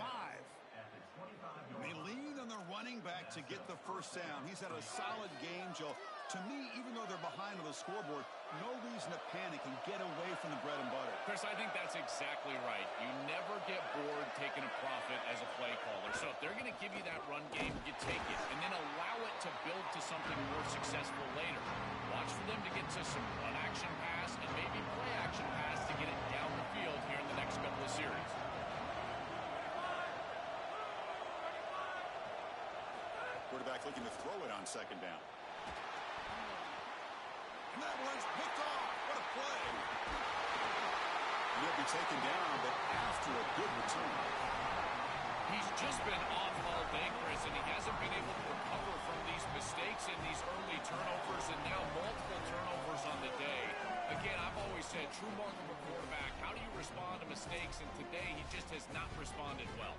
They lean on the running back to get the first down. He's had a solid game, Joe. To me, even though they're behind on the scoreboard, no reason to panic and get away from the bread and butter. Chris, I think that's exactly right. You never get bored taking a profit as a play caller. So if they're going to give you that run game, you take it, and then allow it to build to something more successful later. Watch for them to get to some run action pass and maybe play action pass to get it down the field here in the next couple of series. Quarterback looking to throw it on second down. And that one's picked off. What a play. He'll be taken down, but after a good return. He's just been off all day, Chris, and he hasn't been able to recover from these mistakes in these early turnovers and now multiple turnovers on the day. Again, I've always said, true mark of a quarterback, how do you respond to mistakes? And today, he just has not responded well.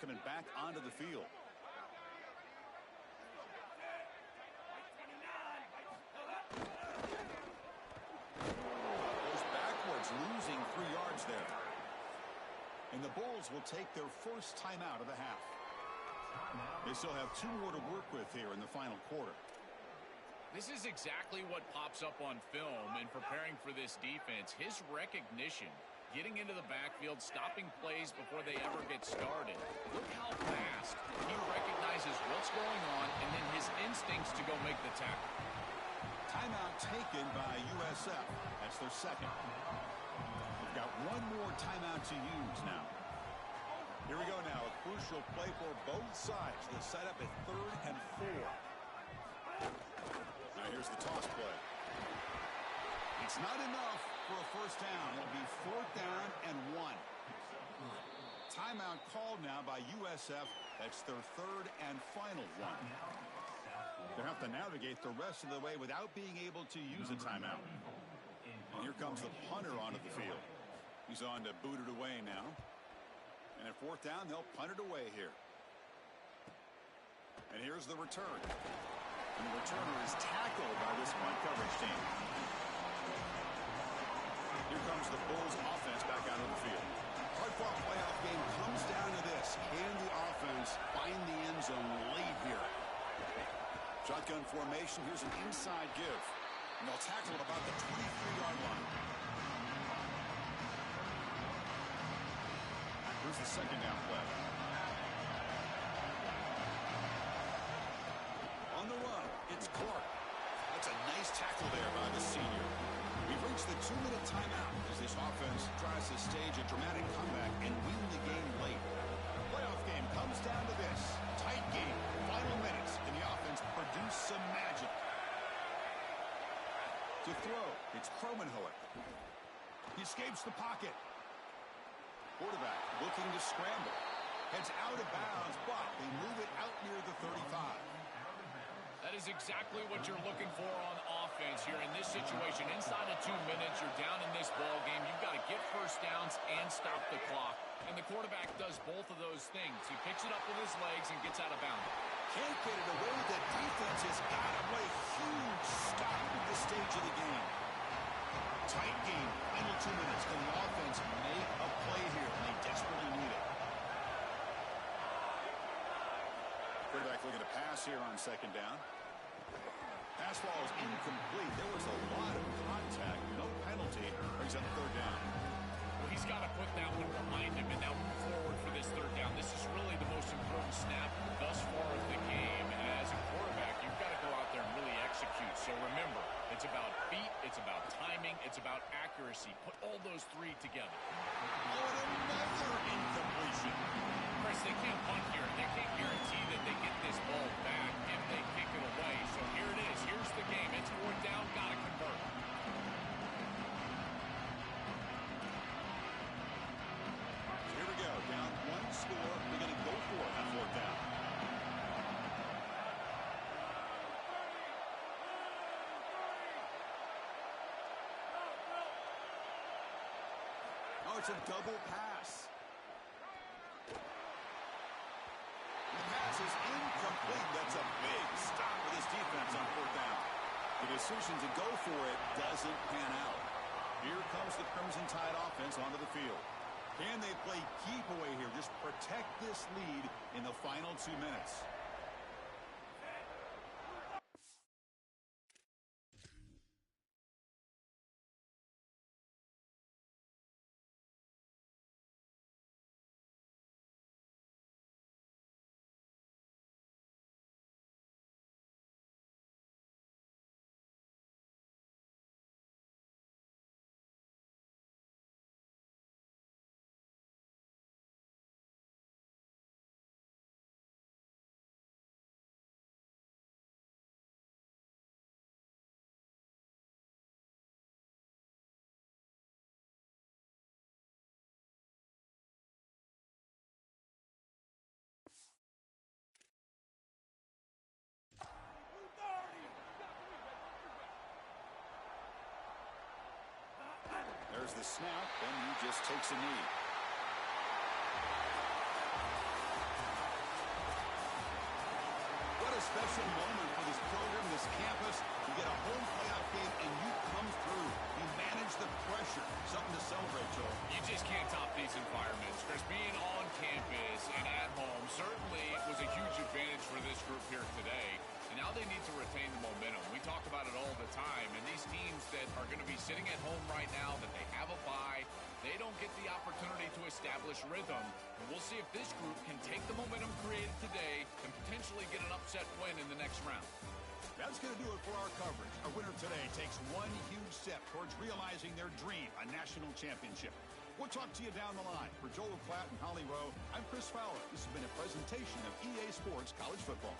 coming back onto the field. Goes backwards, losing 3 yards there. And the Bulls will take their first timeout of the half. They still have 2 more to work with here in the final quarter. This is exactly what pops up on film in preparing for this defense. His recognition, getting into the backfield, stopping plays before they ever get started. Look how fast he recognizes what's going on and then his instincts to go make the tackle. Timeout taken by USF. That's their second. They've got 1 more timeout to use now. Here we go now. A crucial play for both sides. They'll set up at 3rd and 4. Now here's the toss play. It's not enough for a first down. It'll be 4th down and 1. Timeout called now by USF. That's their 3rd and final one. They'll have to navigate the rest of the way without being able to use a timeout. And here comes the punter onto the field. He's on to boot it away now. And at 4th down, they'll punt it away here. And here's the return. And the returner is tackled by this punt coverage team. Here comes the Bulls offense back out on the field. Hard-fought playoff game comes down to this. Can the offense find the end zone late here? Shotgun formation. Here's an inside give. And they'll tackle at about the 23-yard line. Here's the second down play. On the run, it's Clark. That's a nice tackle there by the senior. We've reached the 2-minute timeout as this offense tries to stage a dramatic comeback and win the game late. The playoff game comes down to this. Tight game, final minutes, and the offense produce some magic. To throw, it's Kromenhoek. He escapes the pocket. Quarterback looking to scramble. Heads out of bounds, but they move it out near the 35. That is exactly what you're looking for on offense here in this situation. Inside of 2 minutes, you're down in this ball game. You've got to get first downs and stop the clock. And the quarterback does both of those things. He picks it up with his legs and gets out of bounds. Can't get it away. That defense has got him. What a huge stop at this stage of the game. Tight game. Final 2 minutes. Can the offense make a play here? And they desperately need it. Quarterback looking to pass here on 2nd down. Pass ball is incomplete. There was a lot of contact. No penalty. Brings up 3rd down. Well, he's got to put that one behind him and now move forward for this 3rd down. This is really the most important snap thus far of the game. And as a quarterback, you've got to go out there and really execute. So remember, it's about feet, it's about timing, it's about accuracy. Put all those 3 together. Oh, and another incompletion. Chris, they can't punt here. They can't guarantee that they get this ball back if they kick it away. So here it is. Here's the game. It's 4th down. Got to convert. Here we go. Down 1 score. They're going to go for it on 4th down. Oh, it's a double pass. The pass is incomplete. That's a big stop for this defense on 4th down. The decision to go for it doesn't pan out. Here comes the Crimson Tide offense onto the field. Can they play keep away here? Just protect this lead in the final 2 minutes. There's the snap, and he just takes a knee. a moment for this program, this campus. You get a home playoff game, and you come through. You manage the pressure. Something to celebrate, Joel. You just can't top these environments, Chris. Being on campus and at home certainly was a huge advantage for this group here today. And now they need to retain the momentum. We talk about it all the time. And these teams that are going to be sitting at home right now, that they have a bye, they don't get the opportunity to establish rhythm. And we'll see if this group can take the momentum created today and potentially get an upset win in the next round. That's going to do it for our coverage. Our winner today takes one huge step towards realizing their dream, a national championship. We'll talk to you down the line. For Joel Klatt and Holly Rowe, I'm Chris Fowler. This has been a presentation of EA Sports College Football.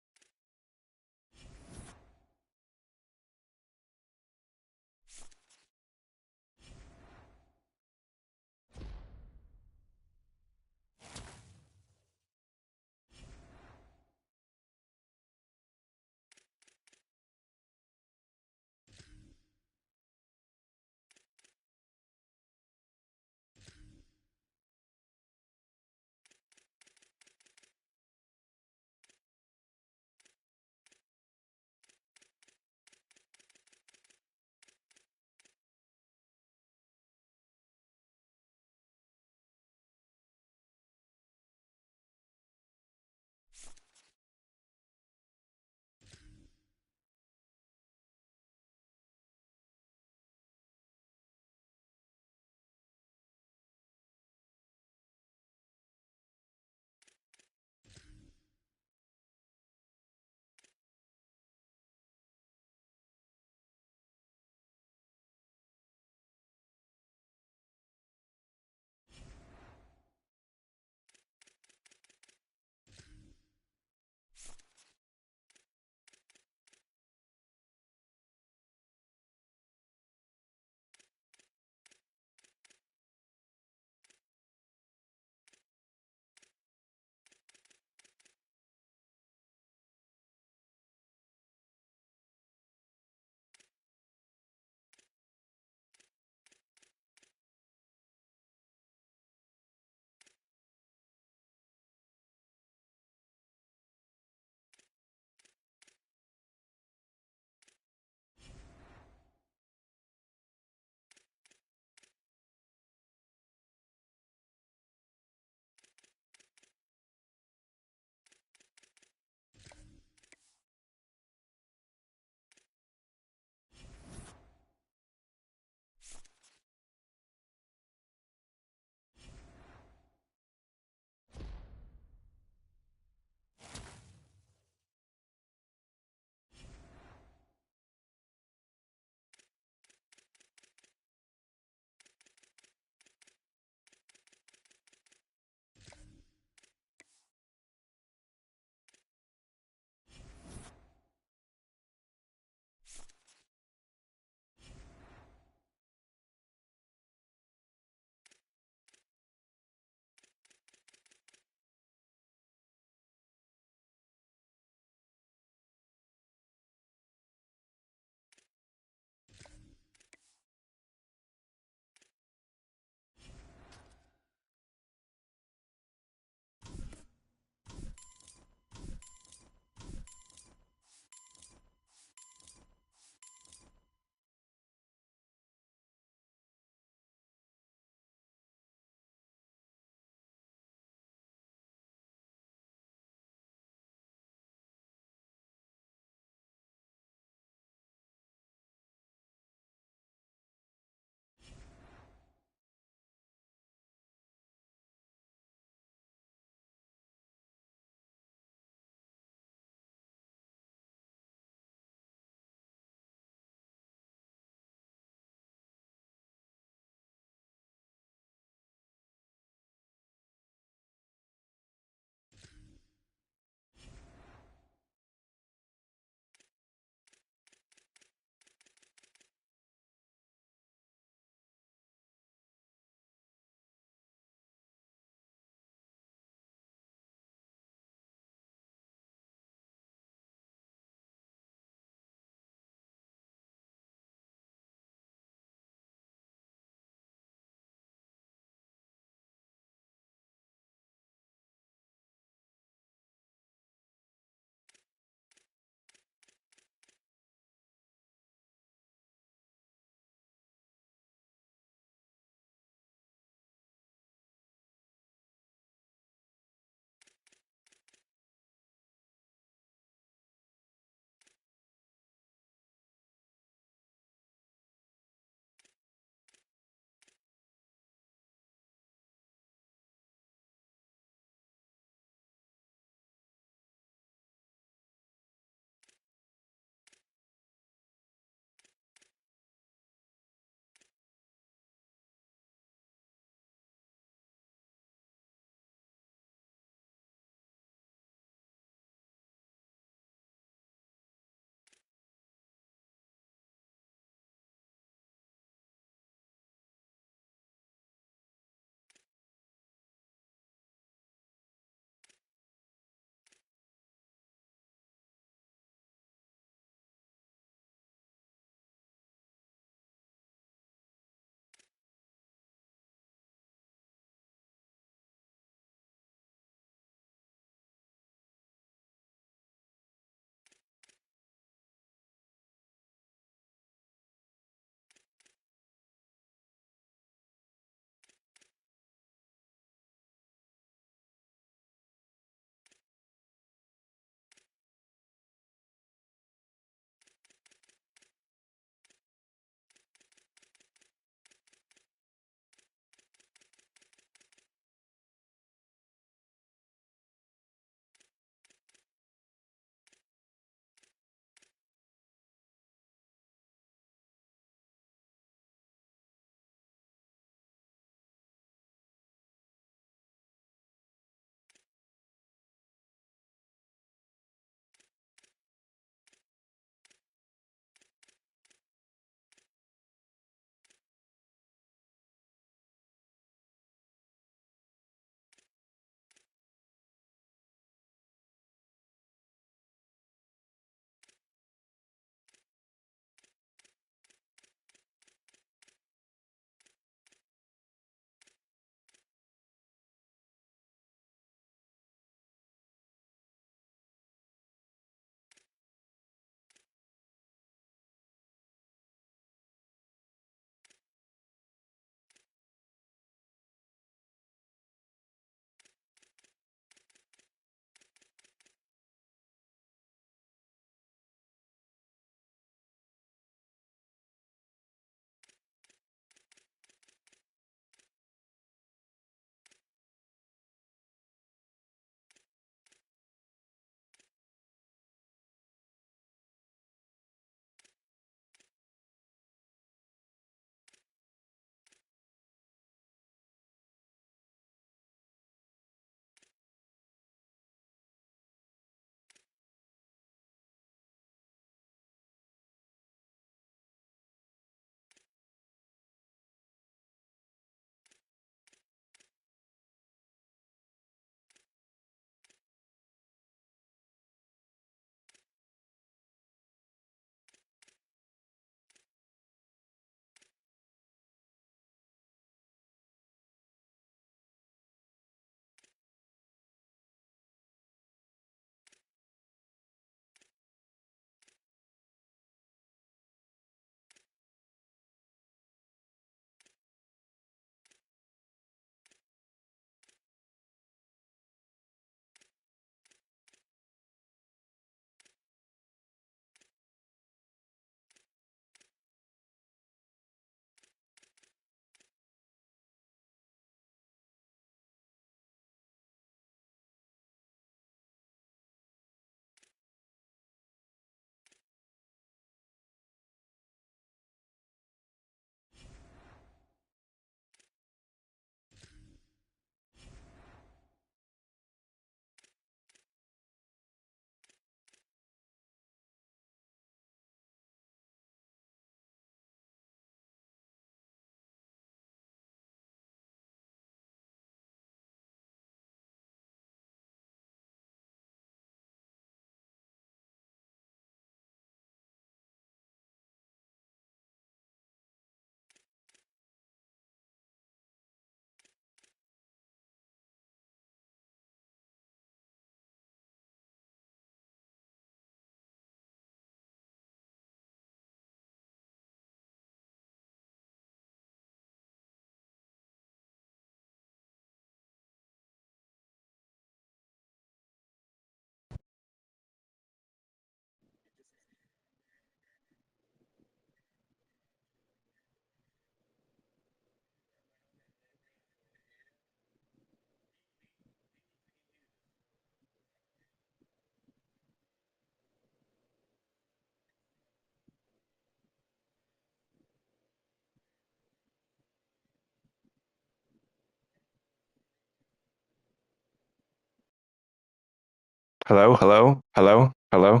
Hello, hello, hello, hello.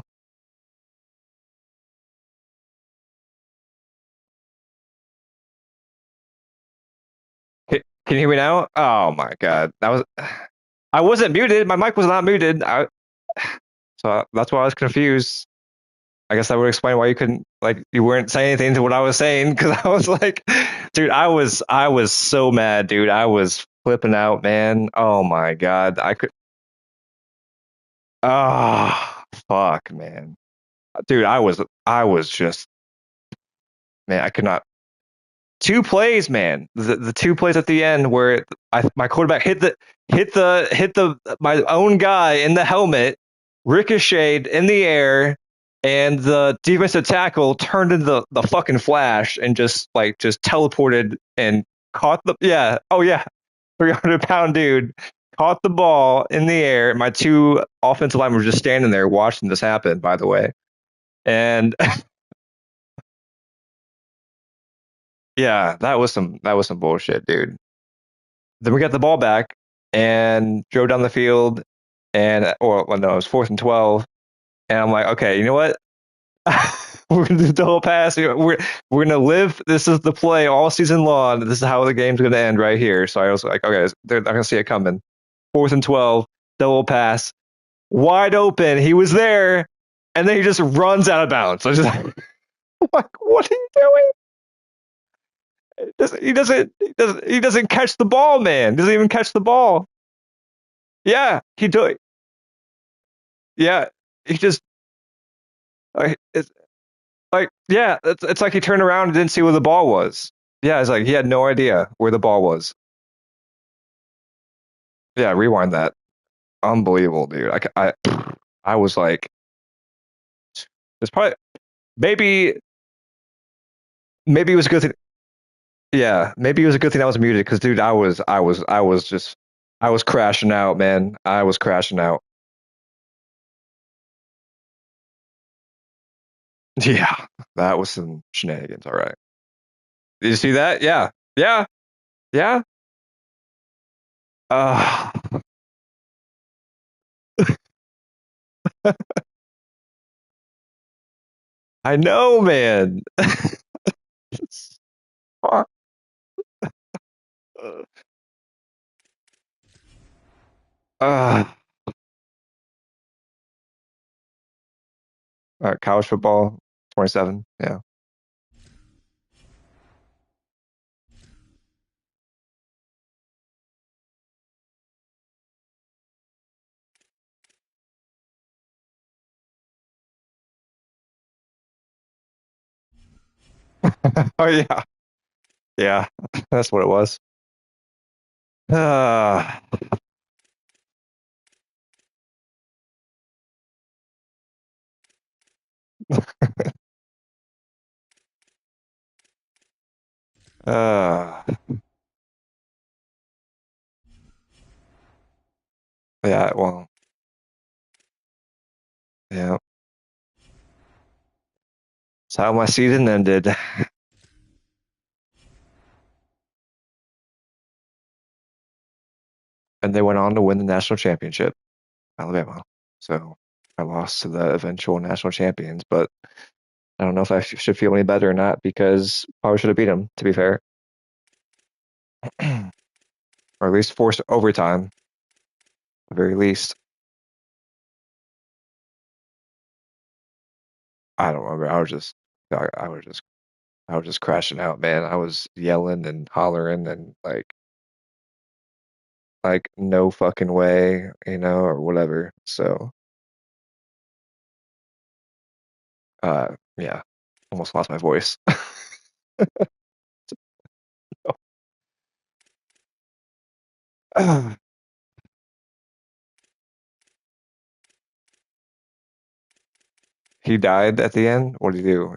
Can you hear me now? Oh my God, that was. I wasn't muted. My mic was not muted. So that's why I was confused. I guess that would explain why you couldn't, like, you weren't saying anything to what I was saying, because I was like, dude, I was so mad, dude. I was flipping out, man. Oh my God, I could. Ah, fuck, man, dude. I was just, man. I could not. Two plays, man. The two plays at the end where my quarterback hit the my own guy in the helmet, ricocheted in the air, and the defensive tackle turned into the fucking Flash and just teleported and caught the, yeah, oh yeah, 300-pound dude caught the ball in the air. My two offensive linemen were just standing there watching this happen, by the way. And yeah, that was some bullshit, dude. Then we got the ball back and drove down the field, and, or well, no, it was 4th and 12, and I'm like, okay, you know what? We're gonna do the whole pass. We're gonna live. This is the play all season long. This is how the game's gonna end right here. So I was like, okay, they're not gonna see it coming. 4th and 12, double pass, wide open. He was there, and then he just runs out of bounds. I just like, what are you doing? He doesn't catch the ball, man. Doesn't even catch the ball. Yeah, he do. Yeah, he just, it's like, yeah, it's like he turned around and didn't see where the ball was. Yeah, it's like he had no idea where the ball was. Yeah, rewind that. Unbelievable, dude. I was like, it's probably, maybe maybe it was a good thing. Yeah, maybe it was a good thing I was muted, because dude, I was crashing out, man. I was crashing out. Yeah, that was some shenanigans. All right. Did you see that? Yeah, yeah, yeah. Uh, I know, man. Fuck. Uh, college football, 27. Yeah. Oh yeah, yeah. That's what it was. Uh, uh, yeah. Well, yeah. That's how my season ended, and they went on to win the national championship, Alabama. So I lost to the eventual national champions, but I don't know if I should feel any better or not, because probably should have beat them, to be fair, or at least forced overtime, at the very least. I don't remember. I was just crashing out, man. I was yelling and hollering and like no fucking way, or whatever. So, yeah, almost lost my voice. He died at the end. What did he do?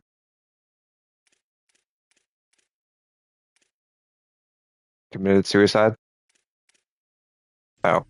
Committed suicide? Oh,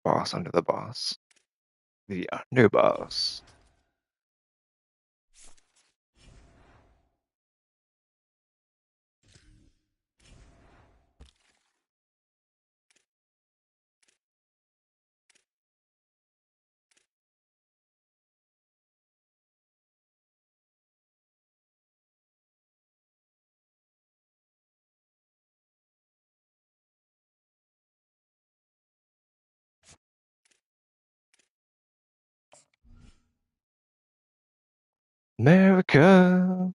Boss under the boss. The underboss. America.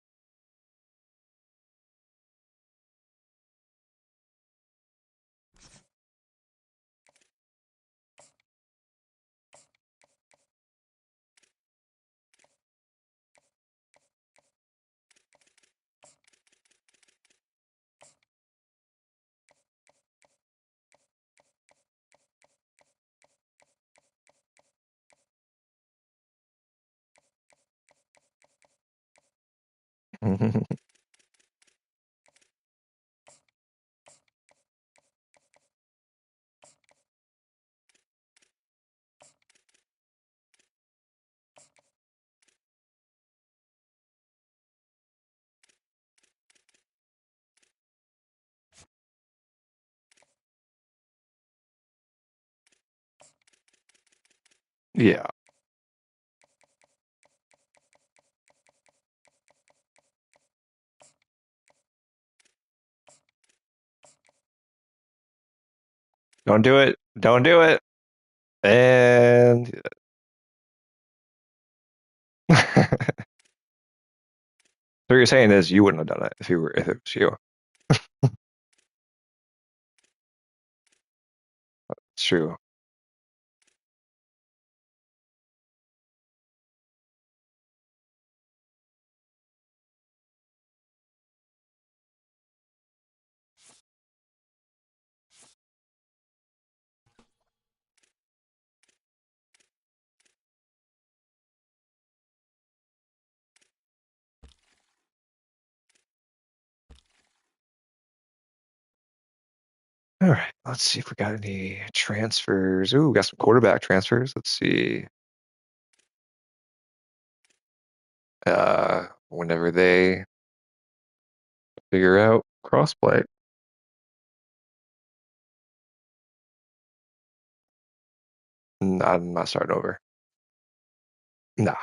Yeah. Don't do it. Don't do it. And so what you're saying is you wouldn't have done it if it was you. It's true. All right, let's see if we got any transfers. Ooh, we got some quarterback transfers. Let's see. Whenever they figure out crossplay. I'm not starting over. Nah.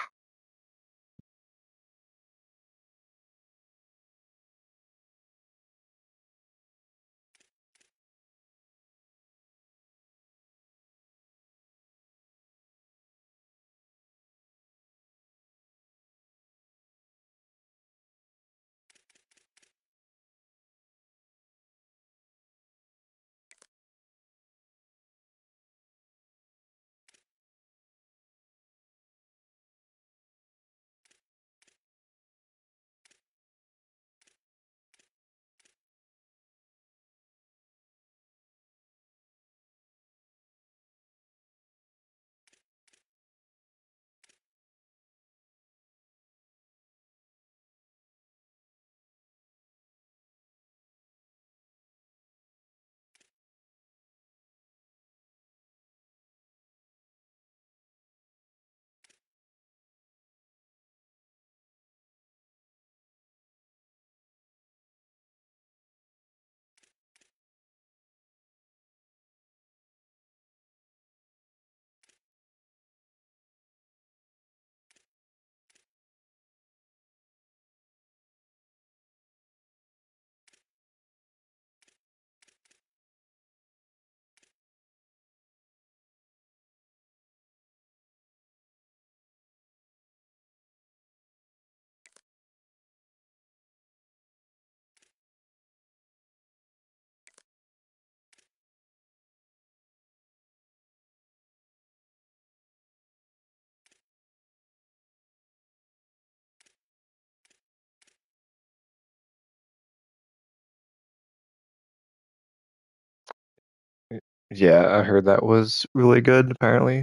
Yeah, I heard that was really good, apparently.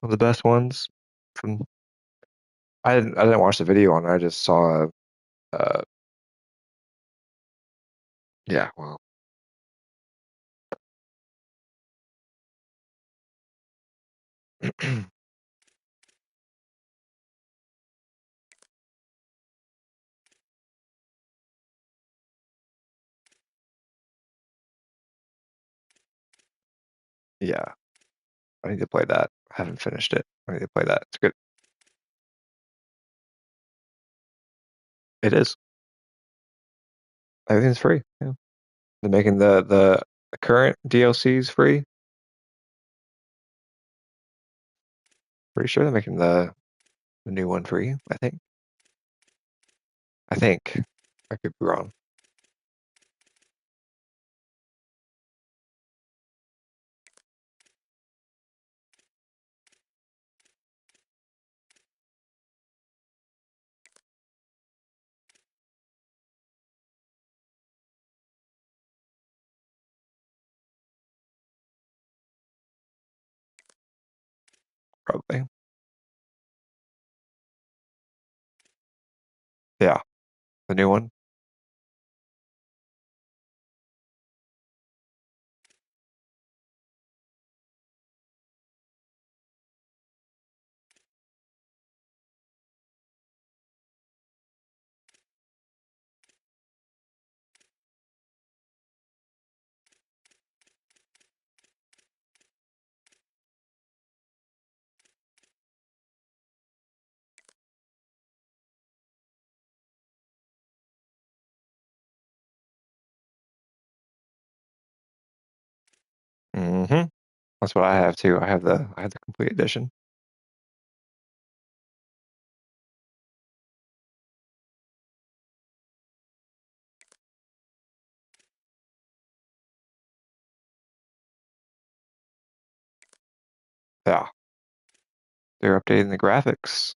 One of the best ones from I didn't watch the video on it, I just saw uh yeah, well, Yeah, I need to play that. I haven't finished it. I need to play that. It's good. It is. Everything's free. Yeah. They're making the current DLCs free. Pretty sure they're making the new one free. I think. I think. I could be wrong. Probably. Yeah, the new one. Mm-hmm. That's what I have too. I have the complete edition. Yeah, they're updating the graphics.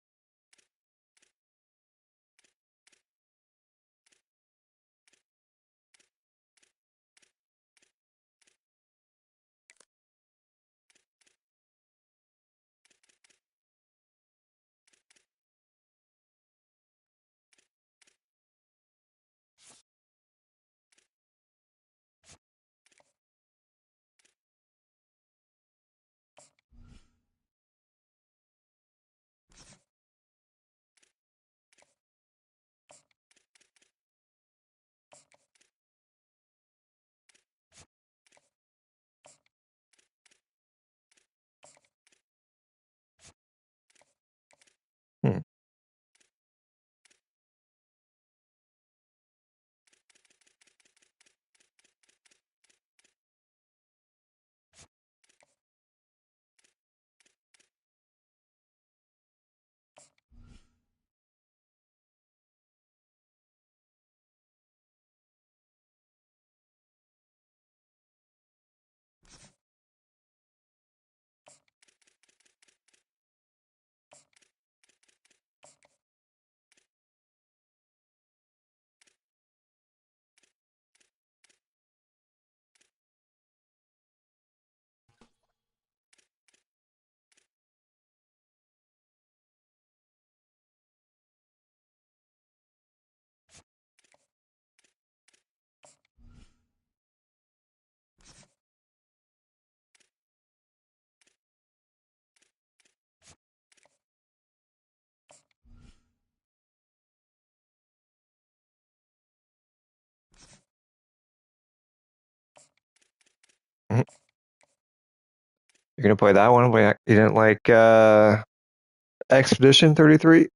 Hmm. Mhm. You're gonna play that one? Wait, you didn't like Expedition 33?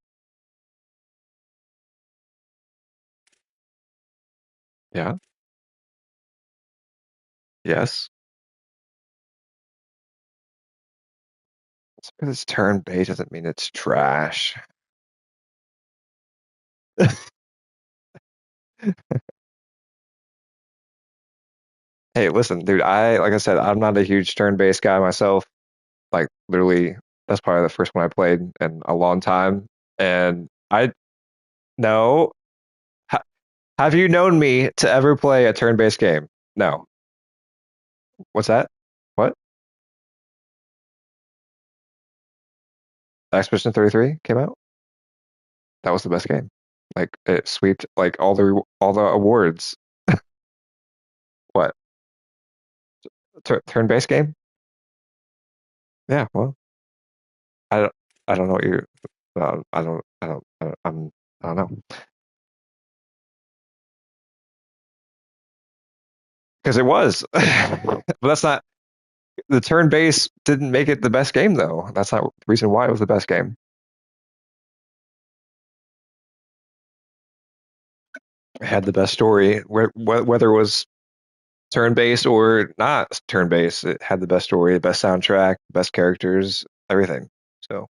Yeah. Yes. Just because it's turn-based doesn't mean it's trash. Hey, listen, dude, like I said, I'm not a huge turn-based guy myself. Like literally, that's probably the first one I played in a long time. And I no, ha, have you known me to ever play a turn-based game? No. What's that? What? Expedition 33 came out? That was the best game. Like it sweeped like all the awards. What? Turn-based game? Yeah, well. I don't, I don't know what you're. I don't know because it was, but that's not the turn base didn't make it the best game though. That's not the reason why it was the best game. It had the best story, whether it was turn based or not turn based. It had the best story, the best soundtrack, best characters, everything. So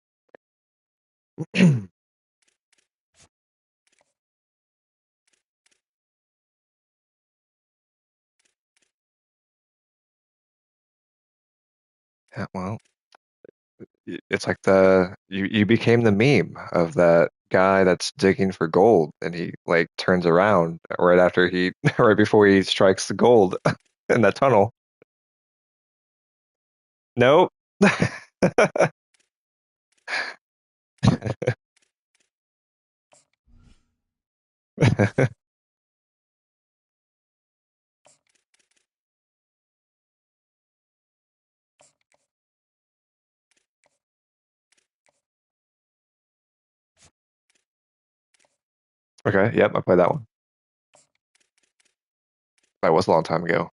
yeah, well, it's like you became the meme of that guy that's digging for gold, and he like turns around right after he right before he strikes the gold in that tunnel. Nope. Okay, yep, I played that one. That was a long time ago.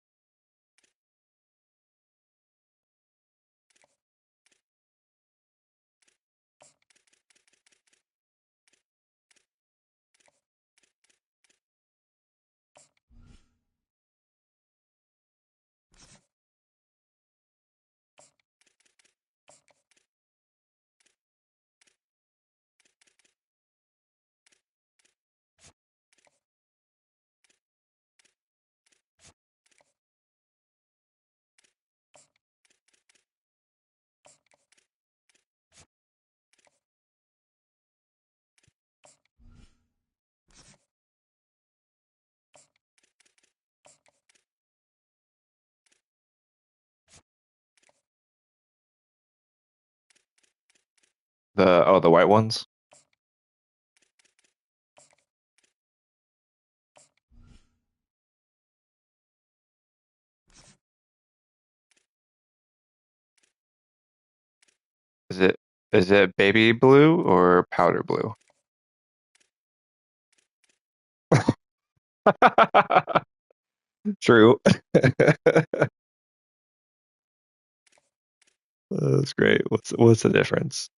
The white ones. Is it is it baby blue or powder blue? True. That's great. What's the difference?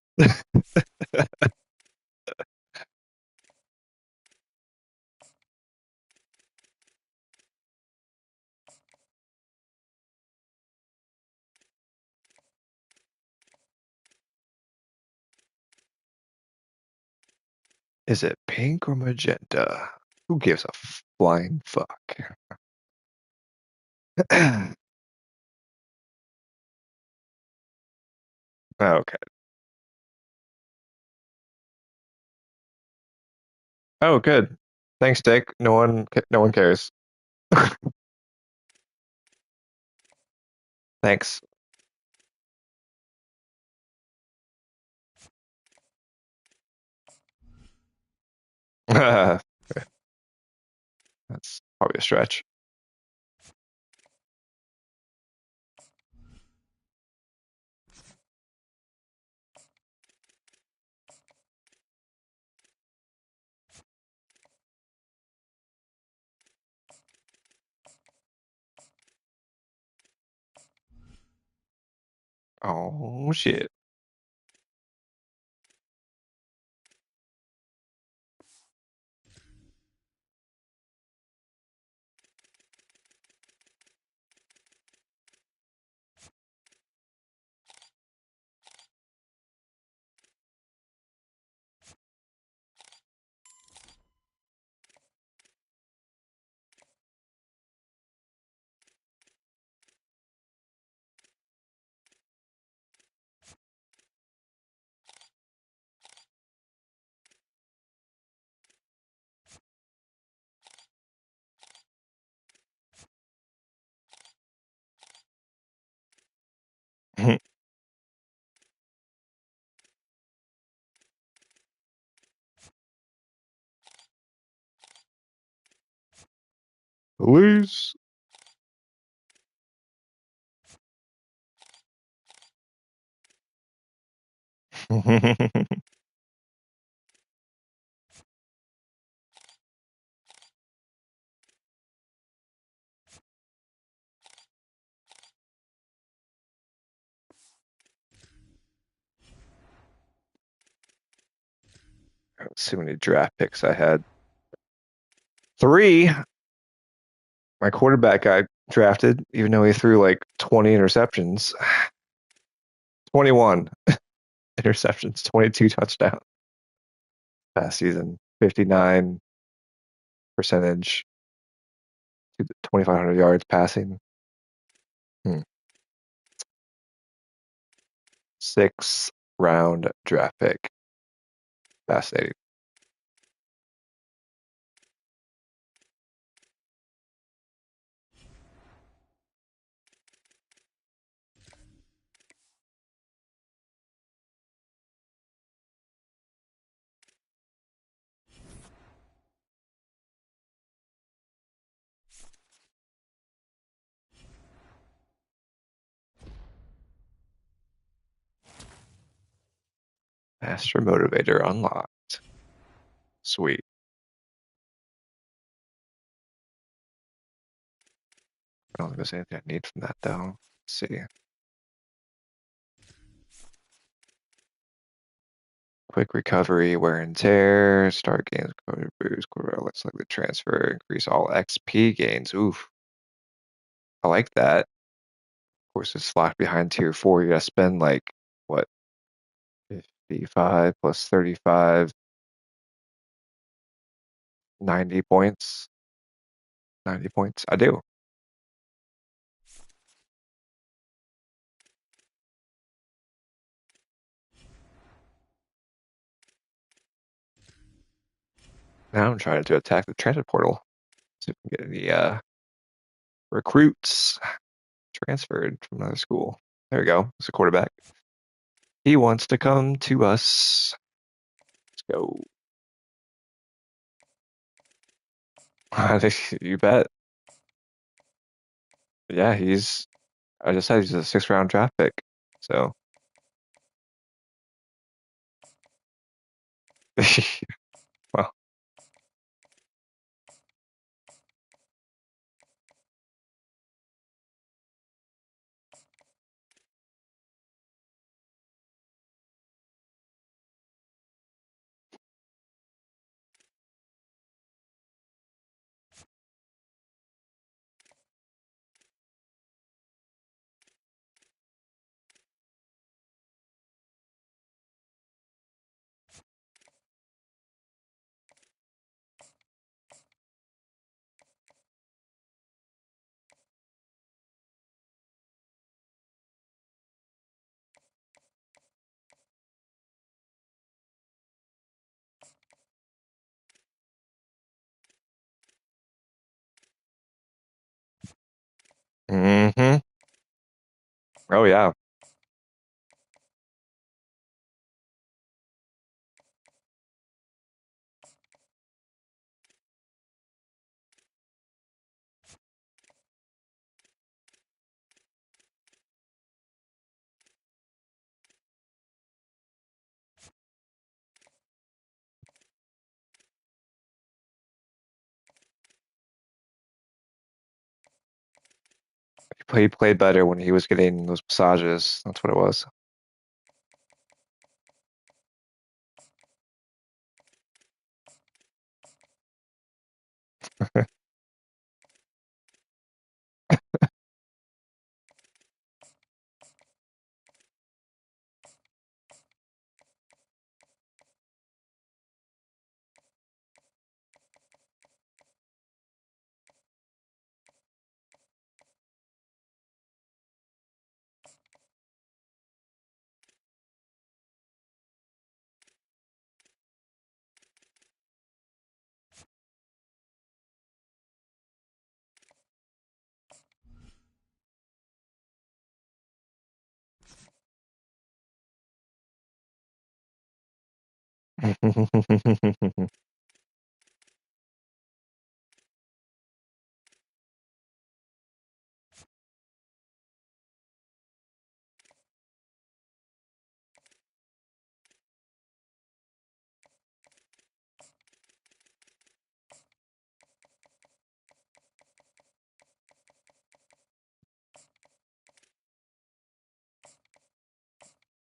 Is it pink or magenta? Who gives a flying fuck? Okay. Oh, good. Thanks, Dick. No one cares. Thanks. That's probably a stretch. Oh shit. Police. Let's see how many draft picks I had. 3. My quarterback I drafted, even though he threw like 20 interceptions. 21 interceptions, 22 touchdowns past season, 59 percentage, 2,500 yards passing. 6th round draft pick. Fascinating. Master Motivator unlocked. Sweet. I don't think there's anything I need from that though. Let's see. Quick recovery, wear and tear, start gains, quarter boost, quarter looks like the transfer, increase all XP gains. Oof. I like that. Of course, it's locked behind tier 4. You gotta spend like what, 55 plus 35, 90 points. 90 points. I do. Now I'm trying to attack the transit portal. See if we can get any recruits transferred from another school. There we go. It's a quarterback. He wants to come to us. Let's go. You bet. Yeah, I just said he's a 6th round draft pick. So, well, mm-hmm. Oh, yeah. He played better when he was getting those massages. That's what it was.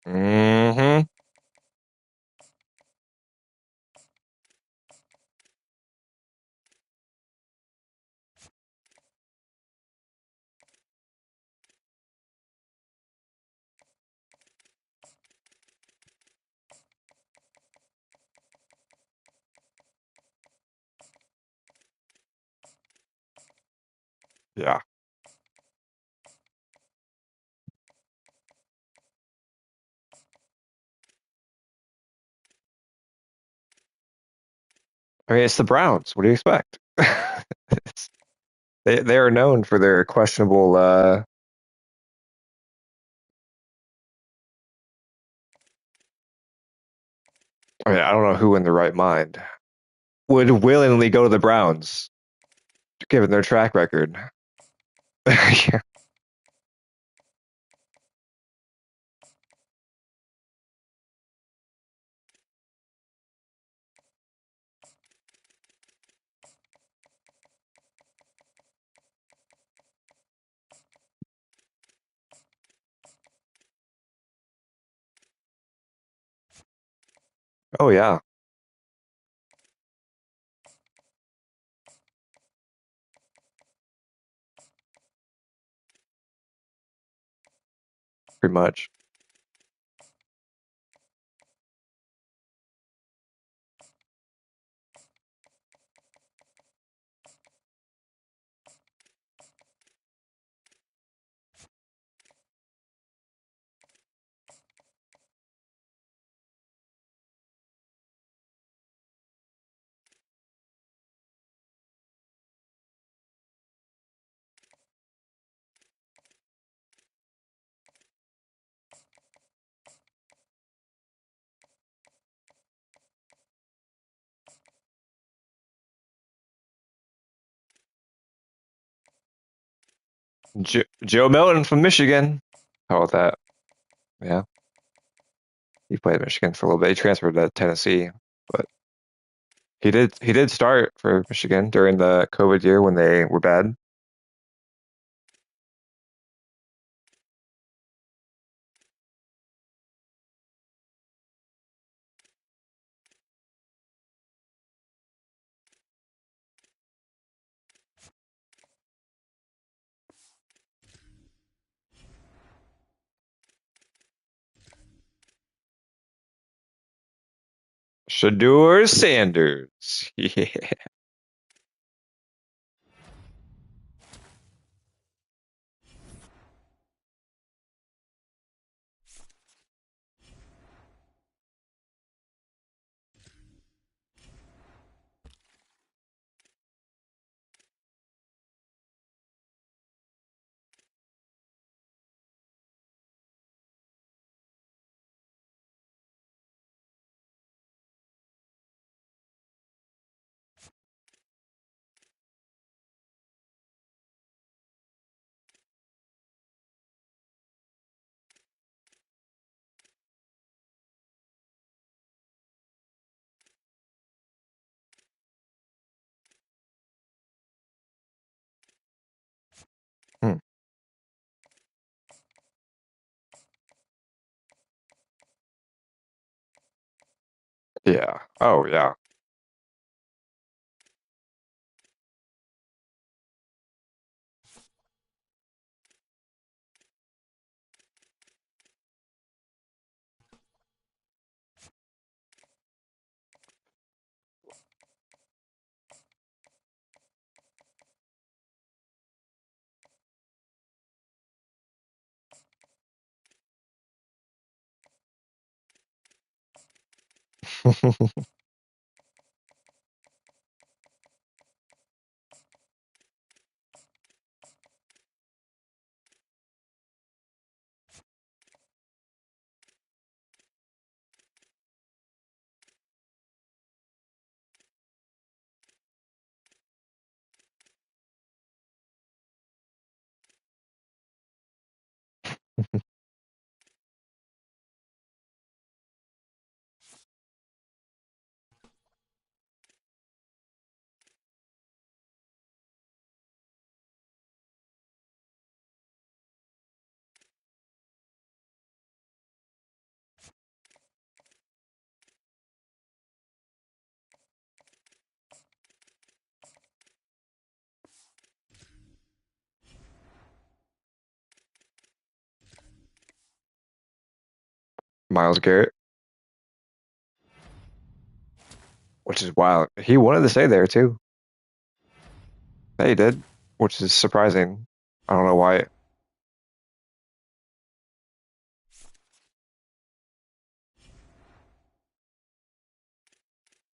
Mm-hmm. Yeah. I mean, it's the Browns. What do you expect? It's, they are known for their questionable. I mean, I don't know who in their right mind would willingly go to the Browns, given their track record. Yeah. Oh yeah, pretty much. Joe Milton from Michigan. How about that? Yeah, he played at Michigan for a little bit. He transferred to Tennessee, but he did start for Michigan during the COVID year when they were bad. Shador Sanders. Yeah. Hmm. Yeah. Oh yeah. Miles Garrett, which is wild. He wanted to stay there too. Yeah, he did, which is surprising. I don't know why.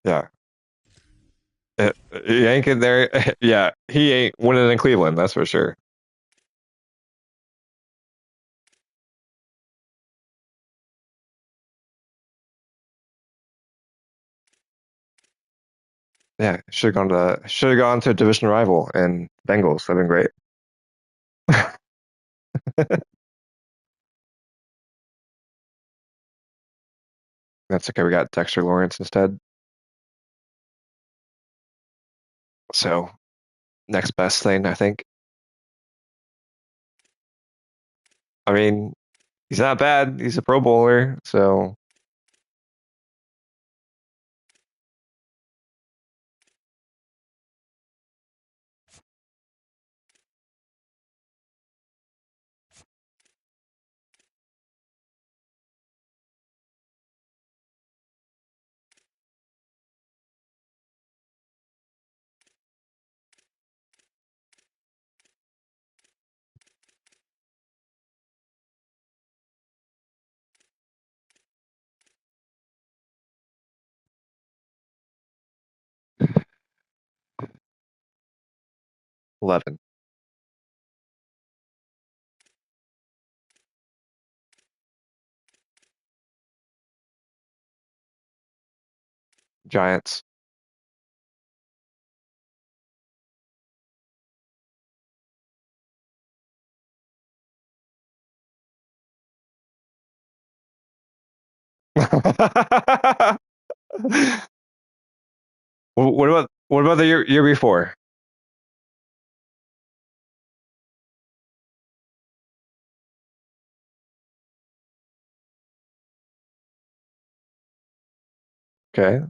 Yeah, he ain't getting there. Yeah, he ain't winning in Cleveland. That's for sure. Yeah, should have gone to a division rival and Bengals. That'd been great. That's okay. We got Dexter Lawrence instead. So next best thing, I think. I mean, he's not bad. He's a Pro Bowler. So 11 Giants. What about the year before? Okay.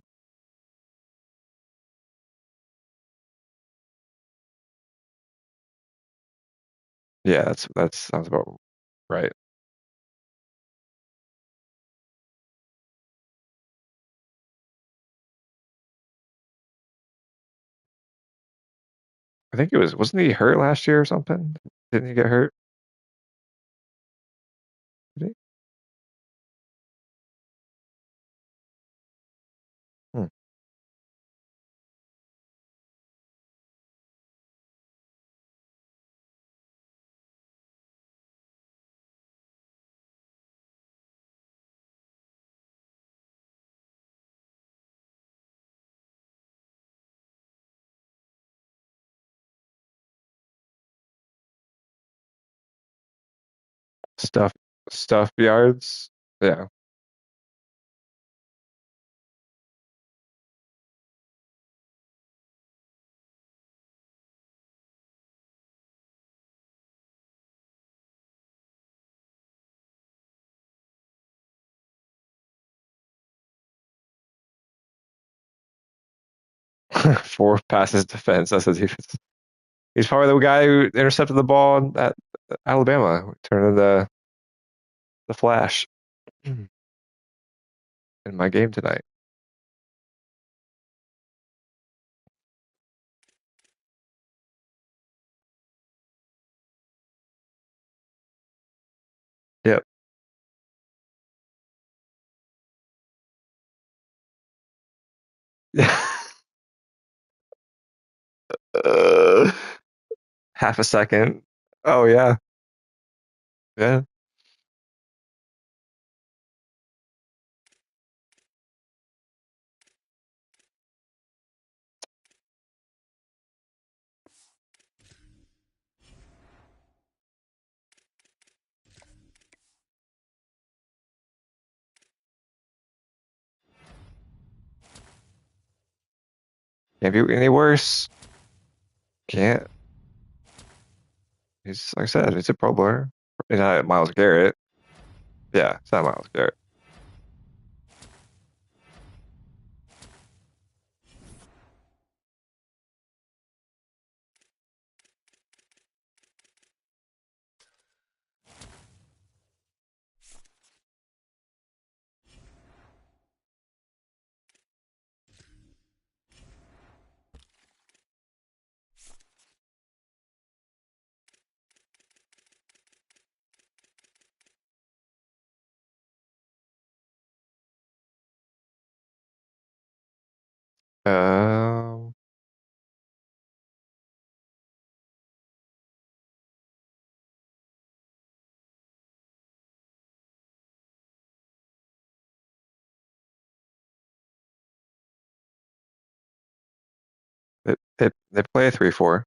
Yeah, that sounds about right. I think wasn't he hurt last year or something? Didn't he get hurt? Did he? Hmm. Stuff stuff yards. Yeah. Four passes defense. That's what he's probably the guy who intercepted the ball at Alabama, turning the flash in my game tonight. Yep. Uh, half a second. Oh yeah. Yeah. Can't be any worse. Can't. He's like I said, he's a Pro Bowler. He's not Miles Garrett. Yeah, it's not Miles Garrett. They play a 3-4.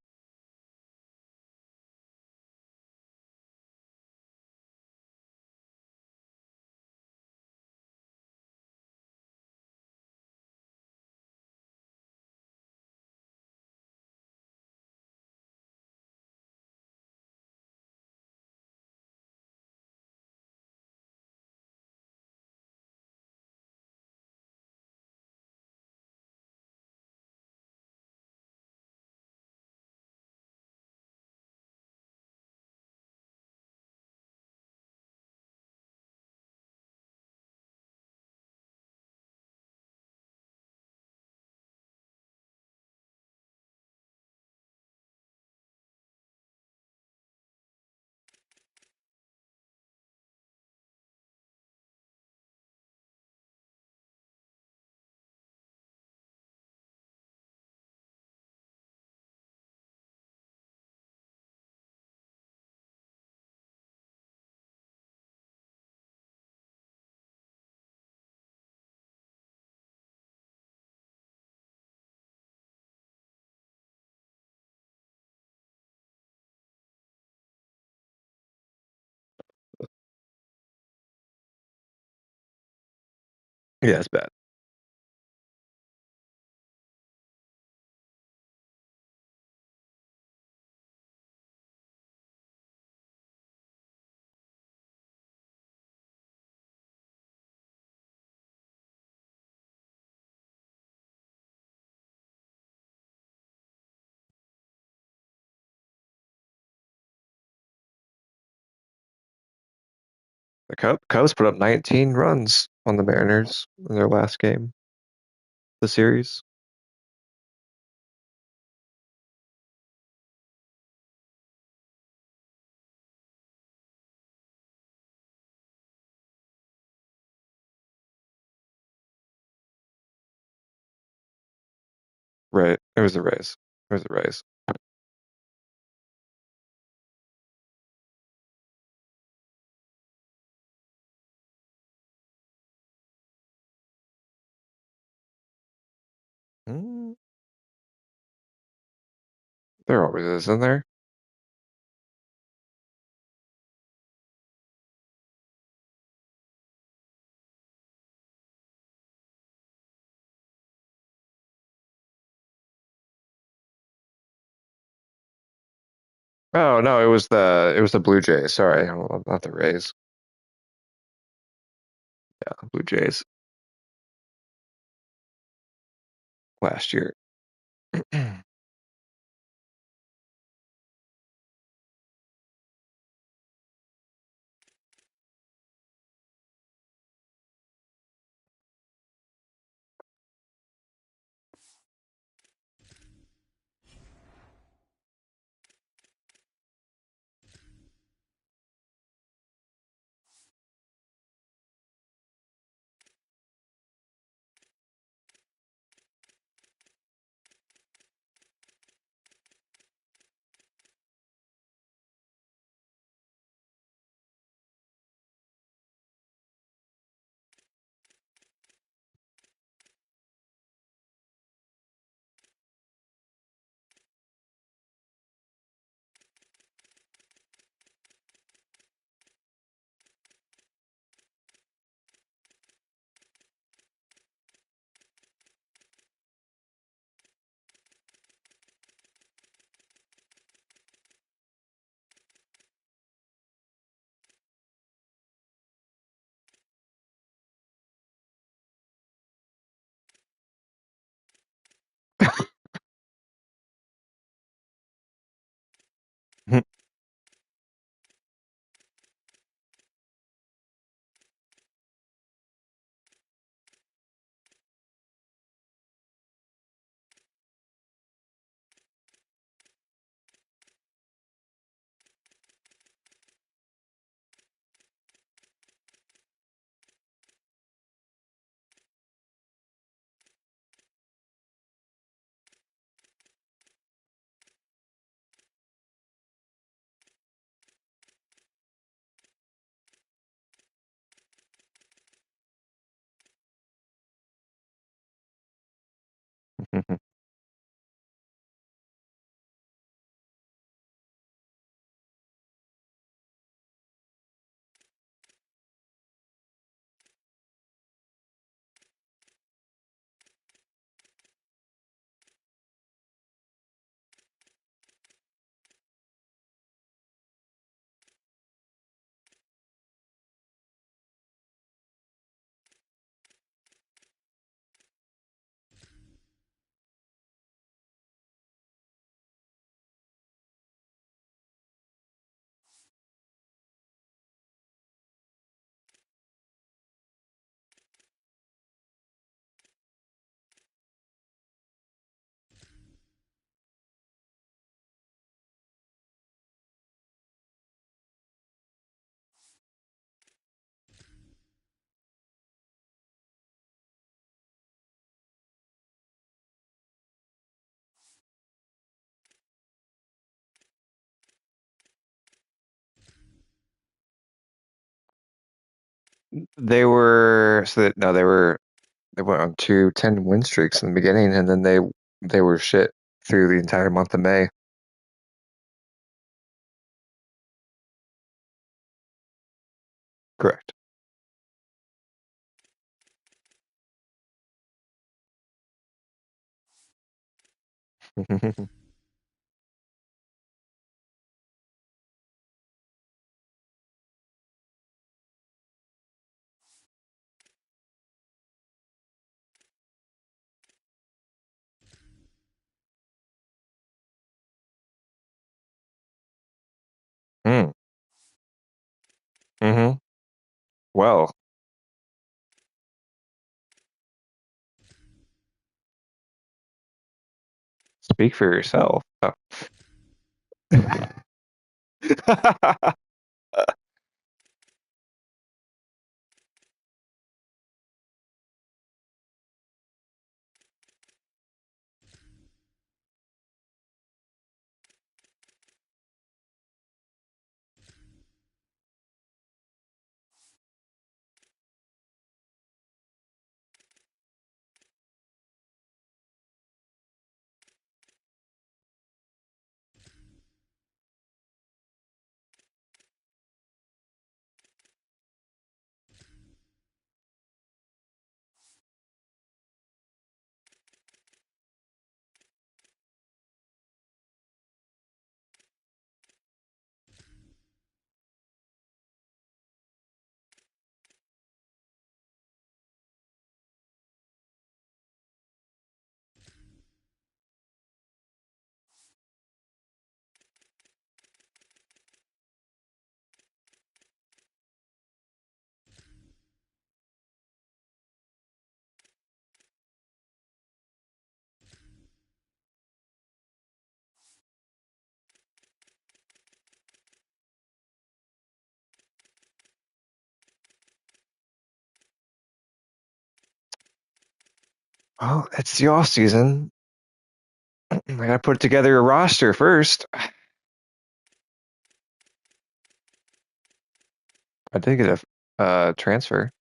Yeah, it's bad. The Cubs put up 19 runs on the Mariners in their last game, the series. Right. It was the Rays. It was the Rays. Mm, there always is, isn't there? Oh no, it was the Blue Jays. Sorry, not the Rays. Yeah, Blue Jays last year. They went on 2 10 win streaks in the beginning, and then they were shit through the entire month of May. Correct. Mm. Hmm. Well, speak for yourself. Oh. Well, it's the off season. I gotta put together a roster first. I did get a transfer.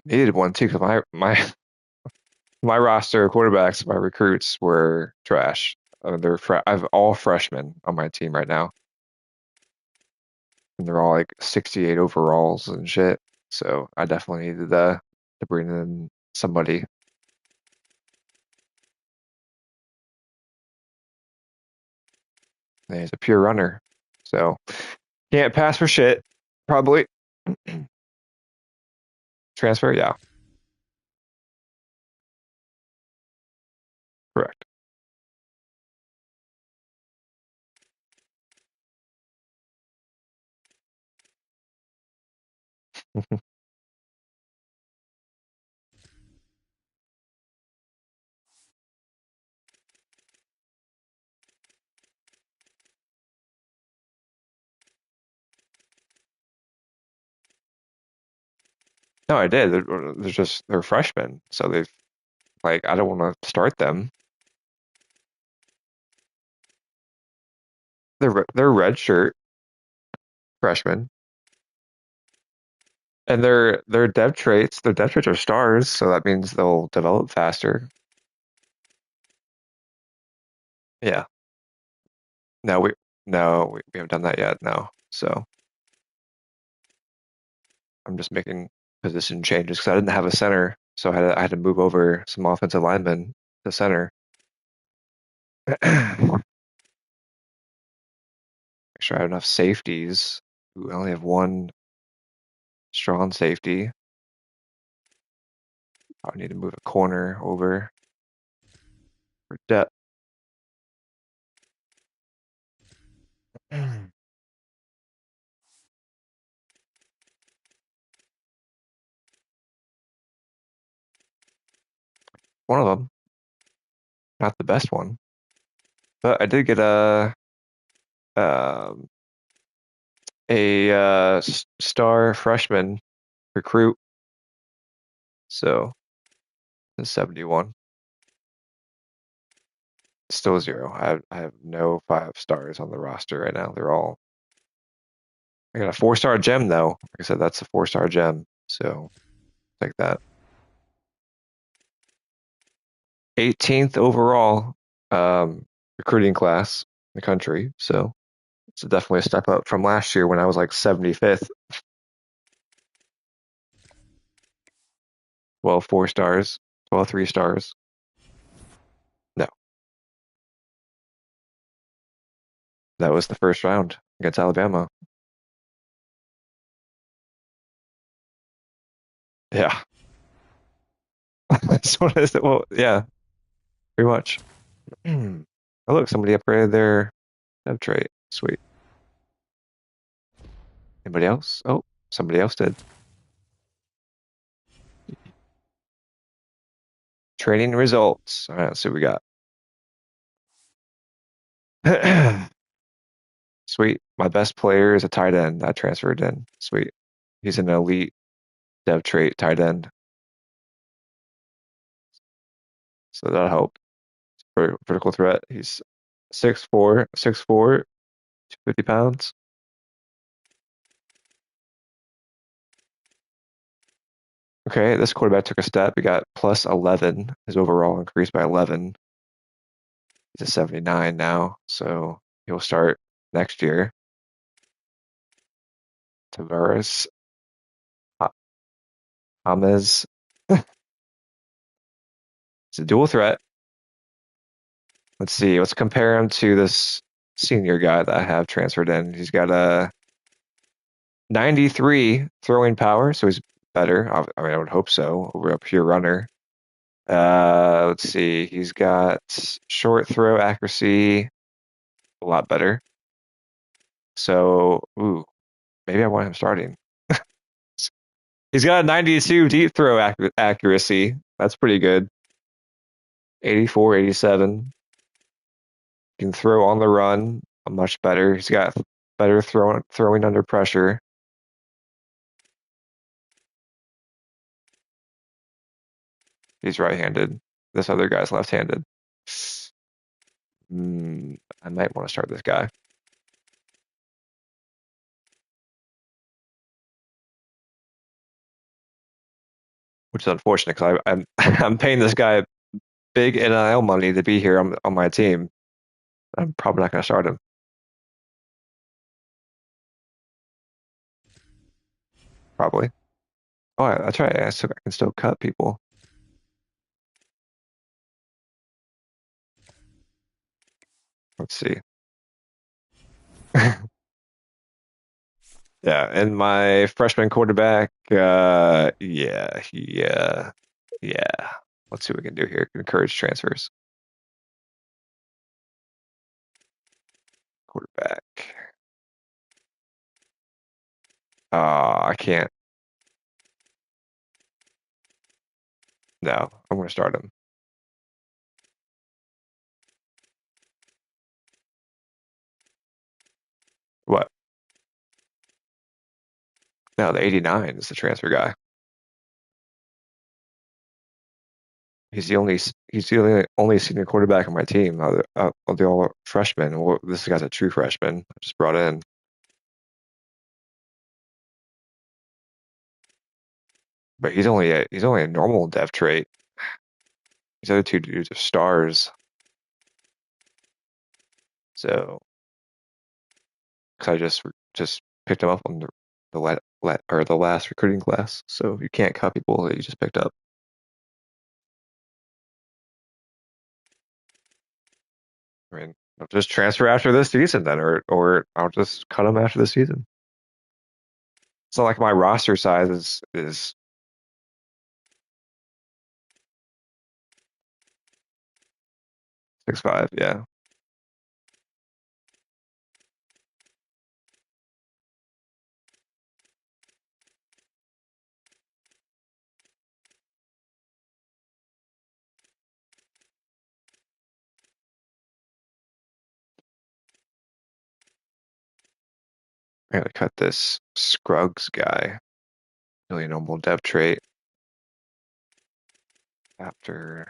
Needed one too because my roster of quarterbacks, my recruits were trash. I have all freshmen on my team right now, and they're all like 68 overalls and shit. So I definitely needed to bring in somebody. And he's a pure runner, so can't pass for shit. Probably transfer. Yeah, correct. No, I did. They're freshmen, so they've like I don't want to start them. They're red shirt freshmen, and their dev traits are stars, so that means they'll develop faster. Yeah. No, we haven't done that yet. No, so I'm just making position changes because I didn't have a center, so I had to move over some offensive linemen to center. Make sure I have enough safeties. Ooh, I only have one strong safety. I need to move a corner over for depth. One of them, not the best one, but I did get um, a star freshman recruit, so the 71. Still zero. I have no 5 stars on the roster right now. They're all I got a 4-star gem though. Like I said, that's a 4-star gem. So take that. 18th overall recruiting class in the country. So it's definitely a step up from last year when I was like 75th. Well, 4 stars, 12 3 stars. No, that was the first round against Alabama. Yeah. That's what is it. Well, yeah, pretty much. Oh, look, somebody upgraded their dev trait. Sweet. Anybody else? Oh, somebody else did. Training results. All right, let's see what we got. Sweet. My best player is a tight end. I transferred in. Sweet. He's an elite dev trait tight end. So that'll help. Vertical threat. He's 6'4", 6'4", 250 pounds. Okay, this quarterback took a step. He got plus 11. His overall increased by 11. He's a 79 now, so he'll start next year. Tavares, James. It's a dual threat. Let's see. Let's compare him to this senior guy that I have transferred in. He's got a 93 throwing power, so he's better. I mean, I would hope so over a pure runner. Let's see. He's got short throw accuracy, a lot better. So, ooh, maybe I want him starting. He's got a 92 deep throw accuracy. That's pretty good. 84, 87. Can throw on the run, much better. He's got better throwing under pressure. He's right-handed. This other guy's left-handed. I might want to start this guy. Which is unfortunate because I'm I'm paying this guy big NIL money to be here on my team. I'm probably not going to start him. Probably. Oh, that's right. I can still cut people. Let's see. Yeah, and my freshman quarterback, yeah. Let's see what we can do here. Encourage transfers. Quarterback. I can't. No, I'm going to start him. What? No, the 89 is the transfer guy. He's the only senior quarterback on my team. They're all freshmen. Well, this guy's a true freshman. I just brought in. But he's only a normal dev trait. These other two dudes are stars. So, cause I just picked him up on the last recruiting class. So you can't cut people that you just picked up. I mean, I'll just transfer after this season then, or I'll just cut them after the season. It's not like my roster size is 6'5". Yeah. I gotta cut this Scruggs guy. Really normal dev trait. After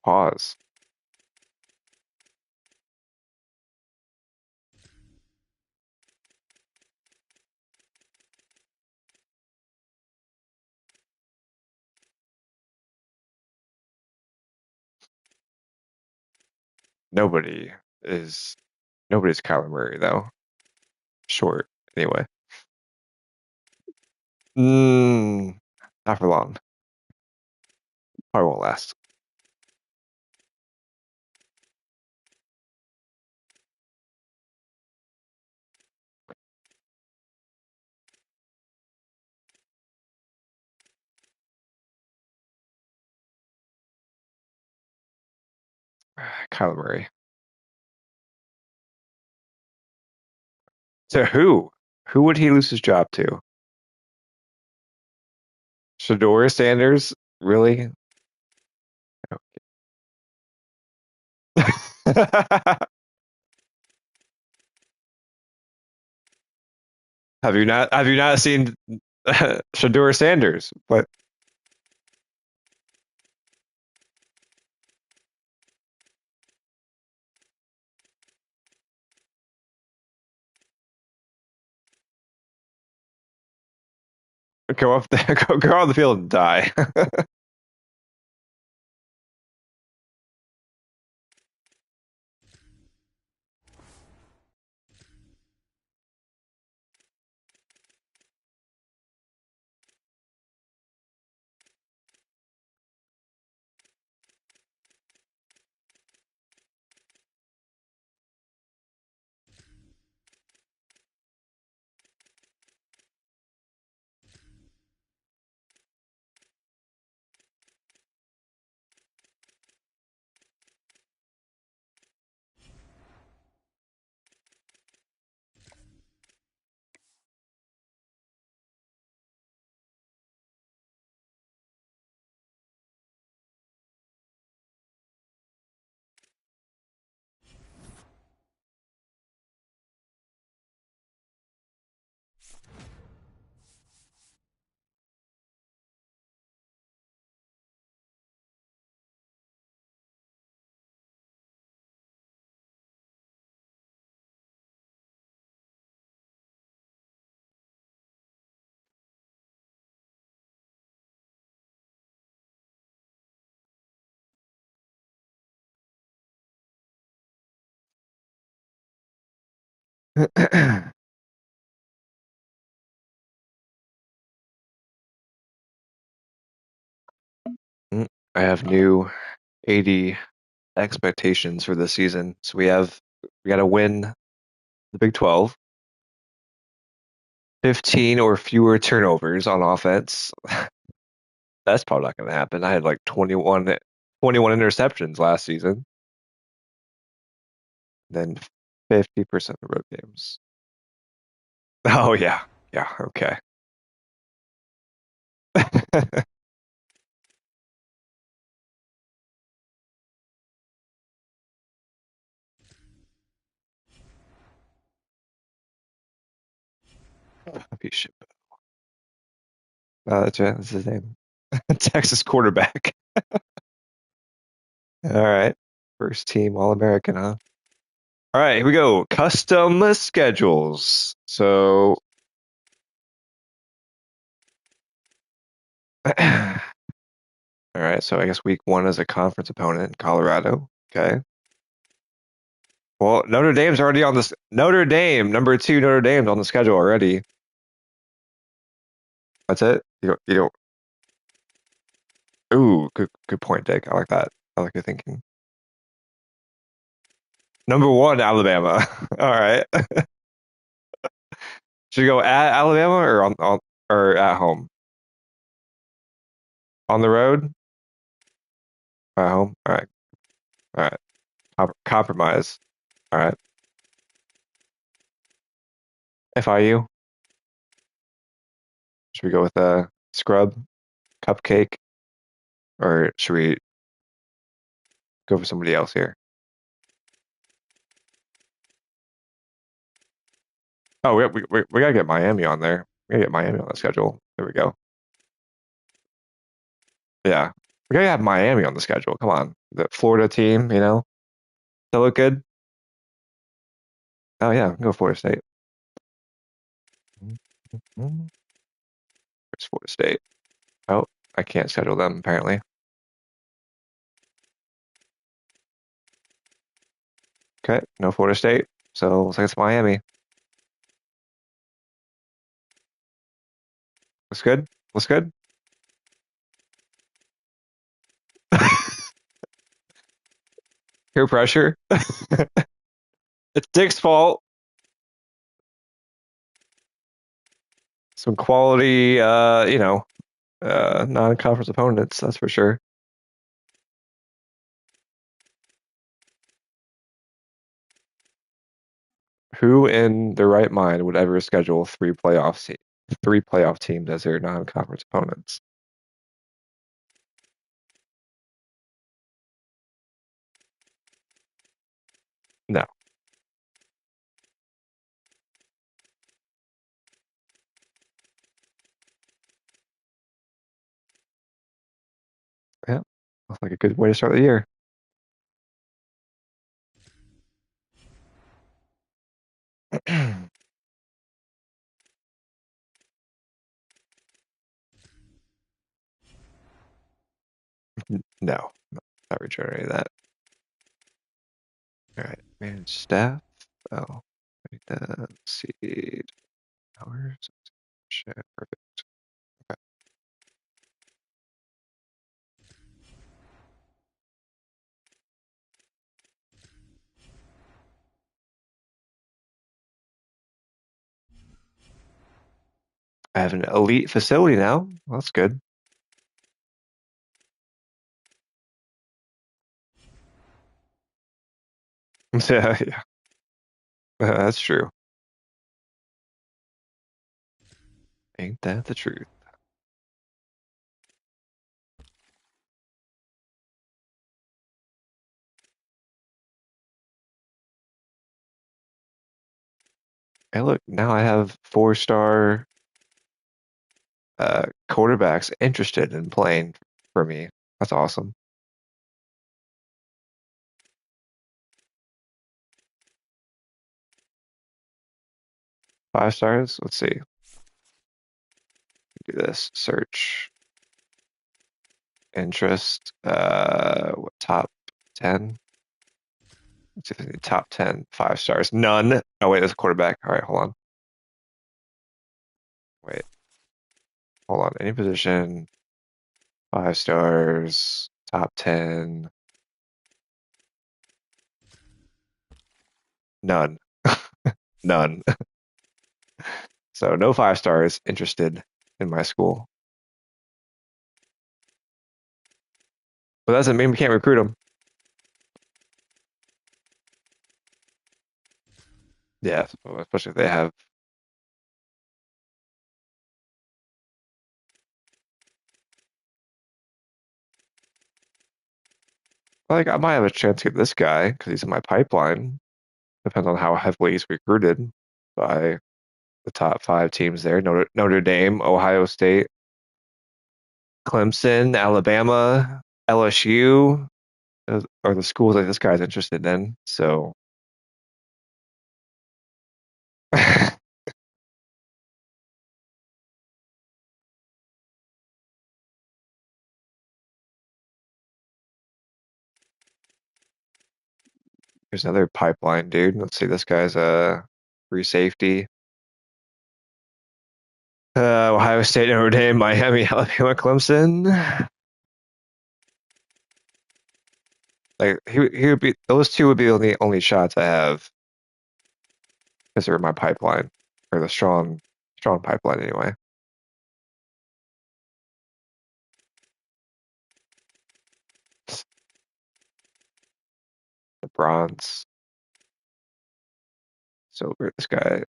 Pause. Nobody is nobody's Kyler Murray though. Short anyway. Not for long. Probably won't last. Kyler Murray. To who? Who would he lose his job to? Shador Sanders? Really? Have you not seen Shador Sanders? But go up there, go on the field and die. I have new 80 expectations for this season. So we got to win the Big 12, 15 or fewer turnovers on offense. That's probably not going to happen. I had like 21 interceptions last season. Then 50% of road games. Oh yeah. Yeah, okay. Piece of shit. That's right. That's his name. Texas quarterback. All right. First team All-American, huh? All right, here we go. Custom schedules. So, all right. So I guess week one is a conference opponent in Colorado. Okay. Well, Notre Dame's already on this. Notre Dame, number two, Notre Dame's on the schedule already. That's it. You don't. Ooh, good point, Dick. I like that. I like your thinking. Number one, Alabama. All right. Should we go at Alabama or on or at home? On the road? At home? All right. All right. Compromise. All right. FIU? Should we go with scrub, cupcake, or should we go for somebody else here? Oh, we gotta get Miami on there. We gotta get Miami on the schedule. There we go. Yeah. We gotta have Miami on the schedule. Come on, the Florida team. That look good. Oh yeah, go Florida State. Where's Florida State? Oh, I can't schedule them apparently. Okay, no Florida State. So looks like it's Miami. Looks good. Looks good. Peer pressure. It's Dick's fault. Some quality, non-conference opponents. That's for sure. Who in their right mind would ever schedule three playoff teams as their non-conference opponents? No. Yeah, looks like a good way to start the year. No, not regenerating that. All right, manage staff. Oh, right, seed hours. Shit, perfect. Okay. I have an elite facility now. Well, that's good. Yeah, yeah, that's true. Ain't that the truth? Hey, look, now I have 4-star quarterbacks interested in playing for me. That's awesome. 5 stars. Let's see. Do this. Search interest. What top 10? Let's see if there's any top 10 5 stars. None. Oh wait, there's a quarterback. All right, hold on. Wait, hold on. Any position. 5 stars. Top 10. None. None. So no 5 stars interested in my school. But that doesn't mean we can't recruit them. Yeah, especially if they have. Like, I might have a chance to get this guy because he's in my pipeline. Depends on how heavily he's recruited by the top 5 teams there. Notre Dame, Ohio State, Clemson, Alabama, LSU are the schools that this guy's interested in. So there's another pipeline, dude. Let's see. This guy's a free safety. Ohio State, Notre Dame, Miami, Alabama, Clemson. Like he would be those two would be the only shots I have because they're in my pipeline or the strong pipeline anyway. The bronze, silver. This guy,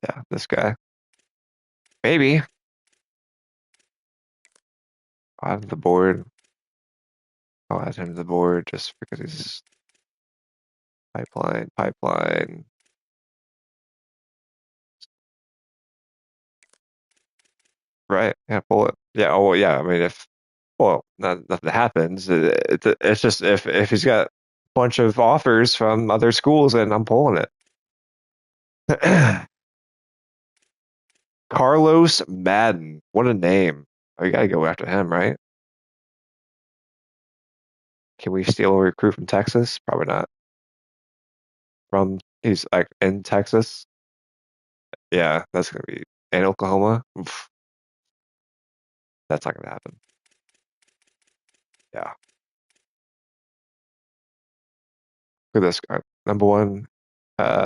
yeah, this guy. Maybe I'll have the board. I'll add him to the board just because he's pipeline. Right. Yeah, pull it. Yeah. Oh, well, yeah. I mean, if nothing happens, it's just if he's got a bunch of offers from other schools, and I'm pulling it. Carlos Madden. What a name. Oh, you gotta go after him, right? Can we steal a recruit from Texas? Probably not. He's like in Texas. Yeah, that's gonna be in Oklahoma. Oof, that's not gonna happen. Yeah. For this guy, number one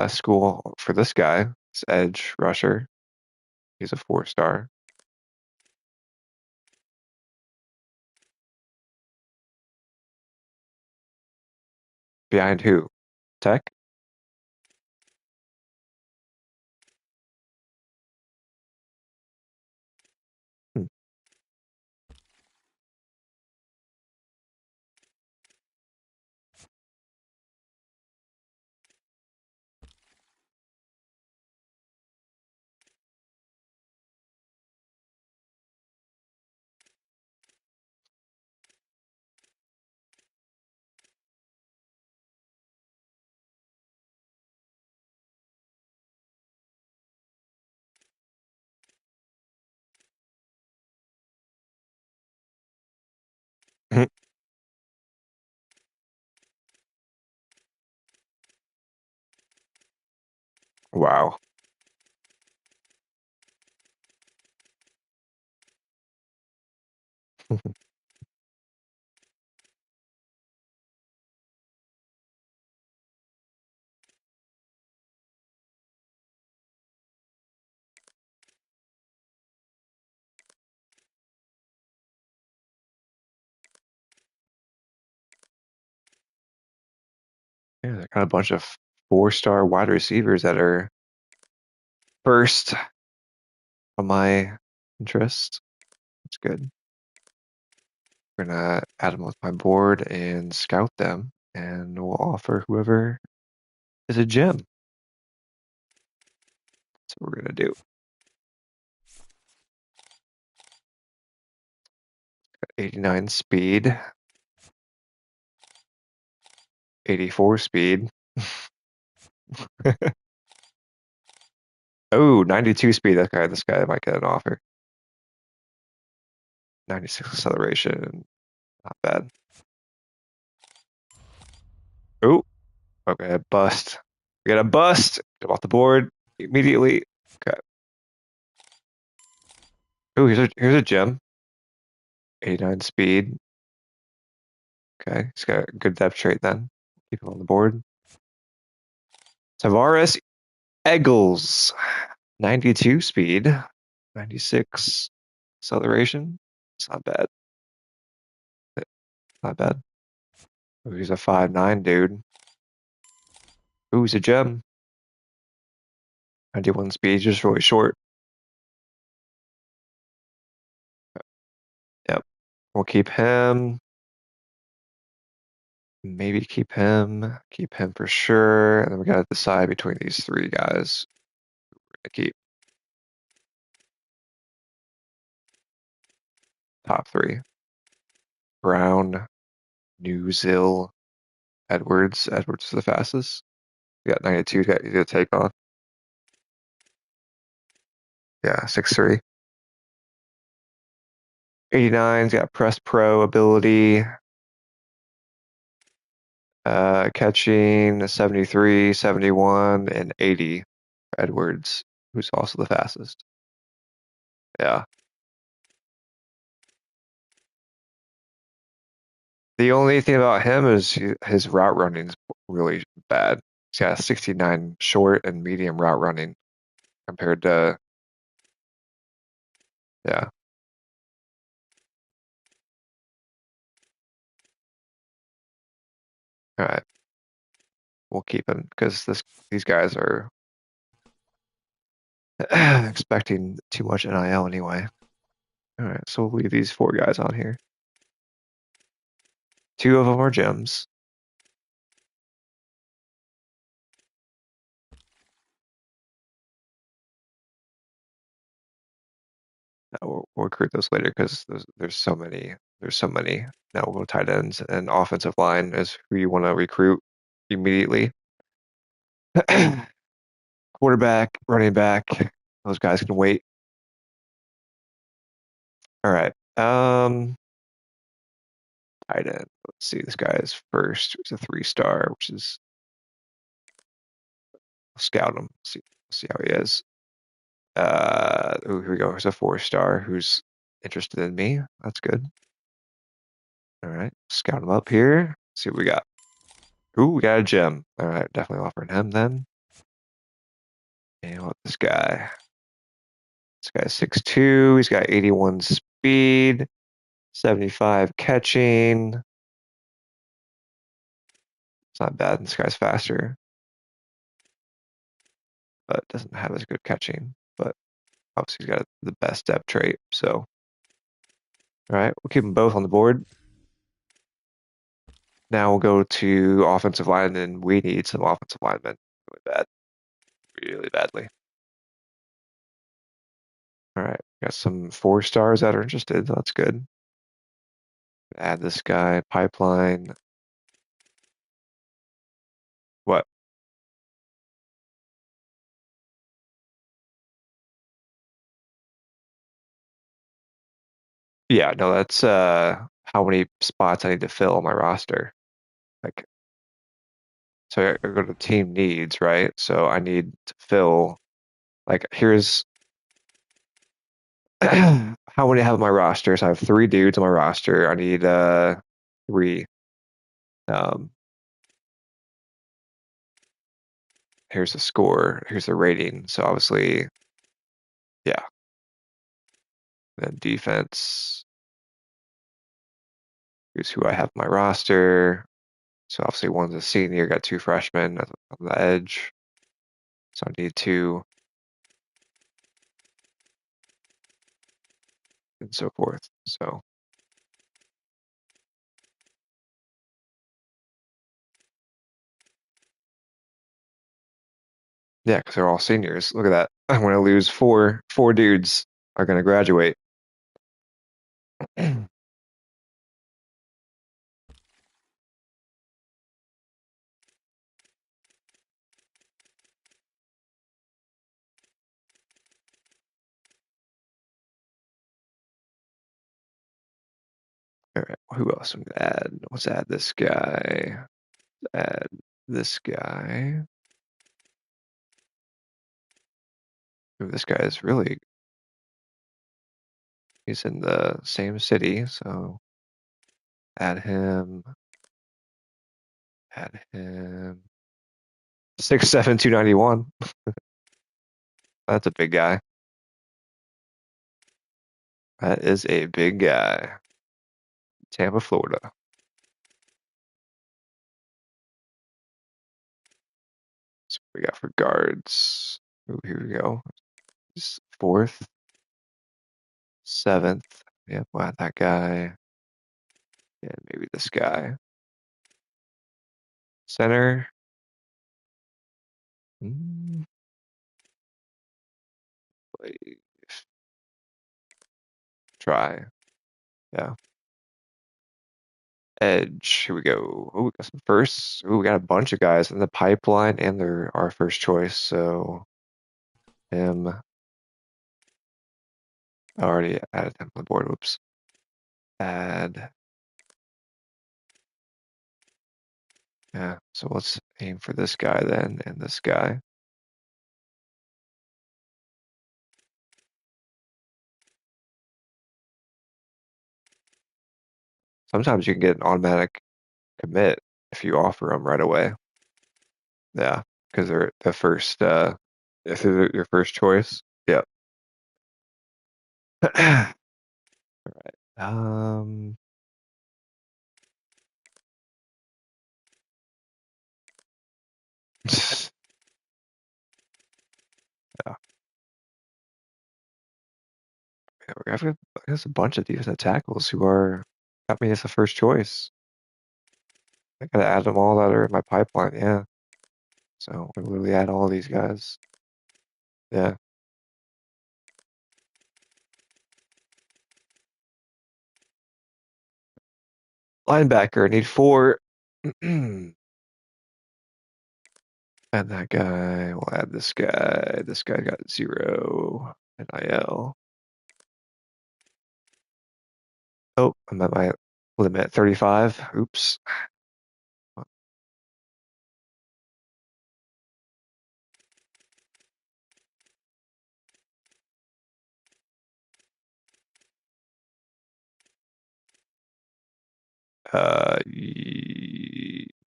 school for this guy is edge rusher. He's a 4-star. Behind who? Tech? Hmm. Wow. Yeah, they got a bunch of 4-star wide receivers that are first on my interest. That's good. We're gonna add them with my board and scout them, and we'll offer whoever is a gem. That's what we're gonna do. 89 speed, 84 speed. Oh, 92 speed. This guy might get an offer. 96 acceleration. Not bad. Oh, okay, bust. We got a bust. Get off the board immediately. Okay. Oh, here's a gem. 89 speed. Okay, he's got a good depth trait then. Keep him on the board. Tavares Eggles. 92 speed. 96 acceleration. It's not bad. Not bad. Oh, he's a 5'9" dude. Ooh, he's a gem. 91 speed, just really short. Yep. We'll keep him. Maybe keep him. Keep him for sure. And then we gotta decide between these three guys. To keep top three. Brown, Newsill, Edwards. Edwards is the fastest. We got 92 to take off. Yeah, 6'3". 89's got press pro ability. Catching 73, 71, and 80. Edwards, who's also the fastest. Yeah. The only thing about him is his route running is really bad. He's got a 69 short and medium route running compared to, yeah. All right. We'll keep him because these guys are expecting too much NIL anyway. All right, so we'll leave these four guys on here. Two of them are gems. We'll recruit those later because there's so many. There's so many. Now we'll go tight ends and offensive line is who you want to recruit immediately. Quarterback, running back, those guys can wait. All right. Tight end. Let's see. This guy is first. He's a 3-star, which is scout him. See how he is. Here we go. Here's a 4-star who's interested in me. That's good. All right. Scout him up here. See what we got. Ooh, we got a gem. All right. Definitely offering him then. And what this guy? This guy's 6'2". He's got 81 speed, 75 catching. It's not bad. This guy's faster, but doesn't have as good catching. But obviously, he's got the best depth trait. So, all right, we'll keep them both on the board. Now we'll go to offensive line, and we need some offensive linemen really badly. All right, got some 4-stars that are interested. That's good. Add this guy, pipeline. What? Yeah, no, that's how many spots I need to fill on my roster. Like, so I go to team needs, right? So I need to fill, like, here's how many I have on my roster. So I have 3 dudes on my roster. I need 3. Um, here's the score. Here's the rating. So obviously, yeah. Then defense. Here's who I have on my roster. So obviously one's a senior, got 2 freshmen on the edge. So I need 2 and so forth. So yeah, because they're all seniors. Look at that. I'm going to lose 4 dudes are going to graduate. All right, who else I'm gonna add? Let's add this guy. Add this guy. Ooh, this guy is really, he's in the same city, so add him. Add him. 6'7", 291. That's a big guy. That is a big guy. Tampa, Florida. So we got for guards. Ooh, here we go. He's 4th, 7th. Yep, we'll add that guy. And maybe this guy. Center. Wait. Try. Yeah. Edge. Here we go. Oh, we got some firsts. Oh, we got a bunch of guys in the pipeline, and they're our first choice. So him. I already added him on the board. Whoops. Add. Yeah. So let's aim for this guy then, and this guy. Sometimes you can get an automatic commit if you offer them right away. Yeah, because they're the first. If they're your first choice. Yep. All right. Yeah, there's a bunch of defensive tackles who are got me as a first choice. I gotta add them all that are in my pipeline. Yeah. So I literally add all these guys. Yeah. Linebacker, need 4. Add that guy. We'll add this guy. This guy got 0 NIL. Oh, I'm at my limit at 35. Oops.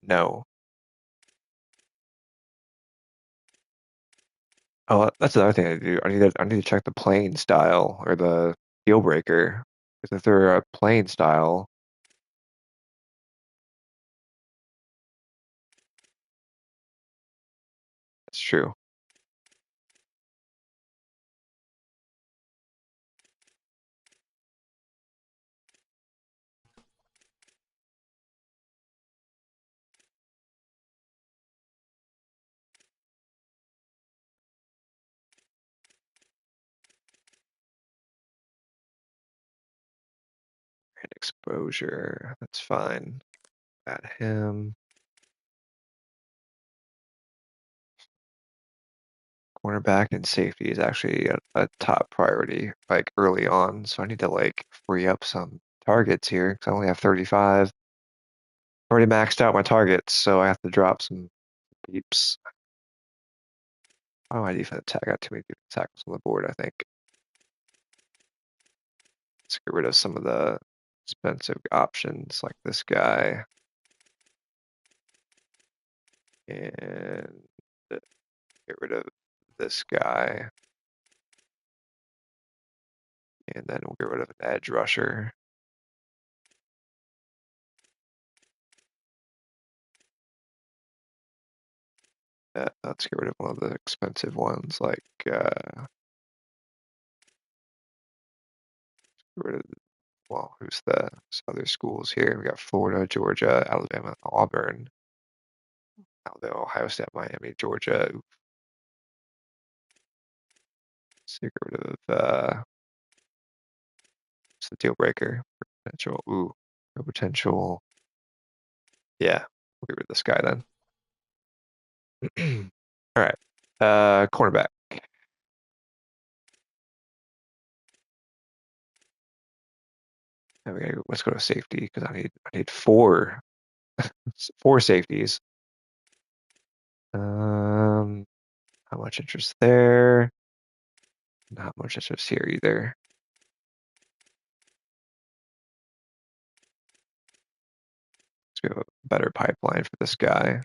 No. Oh, that's another thing I do. I need to check the playing style or the deal breaker. Because if they're a playing style, it's true. And exposure, that's fine. Add him. Cornerback and safety is actually a top priority, like early on. So I need to like free up some targets here because I only have 35. Already maxed out my targets, so I have to drop some beeps. Oh, my defense attack got too many tackles on the board, I think. Let's get rid of some of the expensive options like this guy. And get rid of this guy. And then we'll get rid of an edge rusher. Let's get rid of one of the expensive ones, like get rid of, well, who's the other schools here? We got Florida, Georgia, Alabama, Auburn, Alabama, Ohio State, Miami, Georgia. Let's get rid of it's the deal breaker. Potential, no potential. Yeah, we'll get rid of this guy then. All right, cornerback. And let's go to safety because I need 4 safeties. How much interest there? Not much interest here either. Let's go a better pipeline for this guy.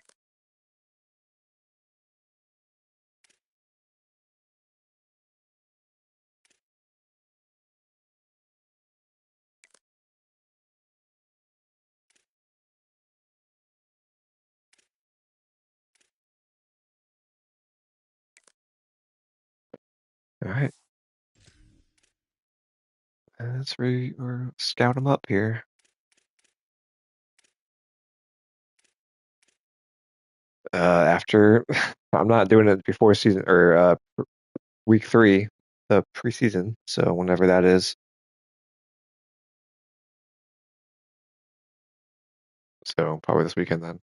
All right. Let's or scout him up here. After I'm not doing it before season or week 3, the preseason. So whenever that is. So probably this weekend then.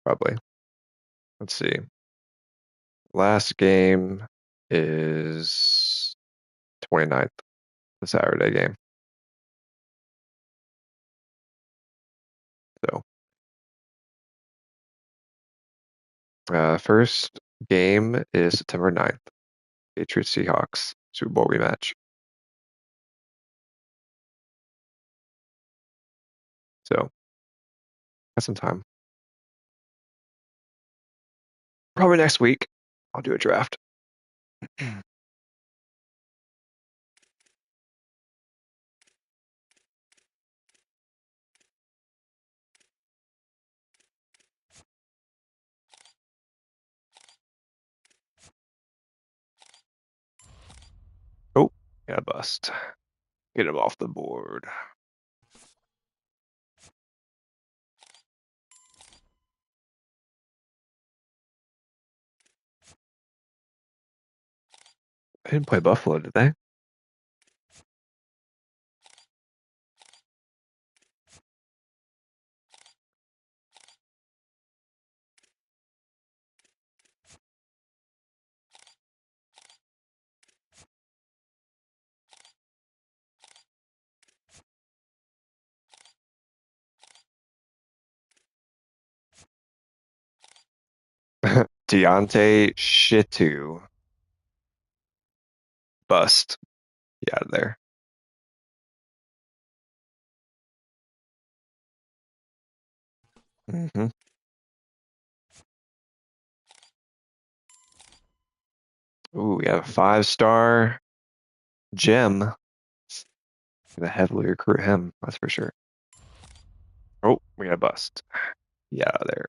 Probably. Let's see. Last game is 29th, the Saturday game. So first game is September 9th. Patriots Seahawks Super Bowl rematch. So got some time. Probably next week I'll do a draft. Oh, yeah, bust. Get him off the board. They didn't play Buffalo, did they? Deontay Shitu. Bust. Get out of there. Hmm. Ooh, we have a 5-star gem. Gonna heavily recruit him, that's for sure. Oh, we got a bust. Get out of there.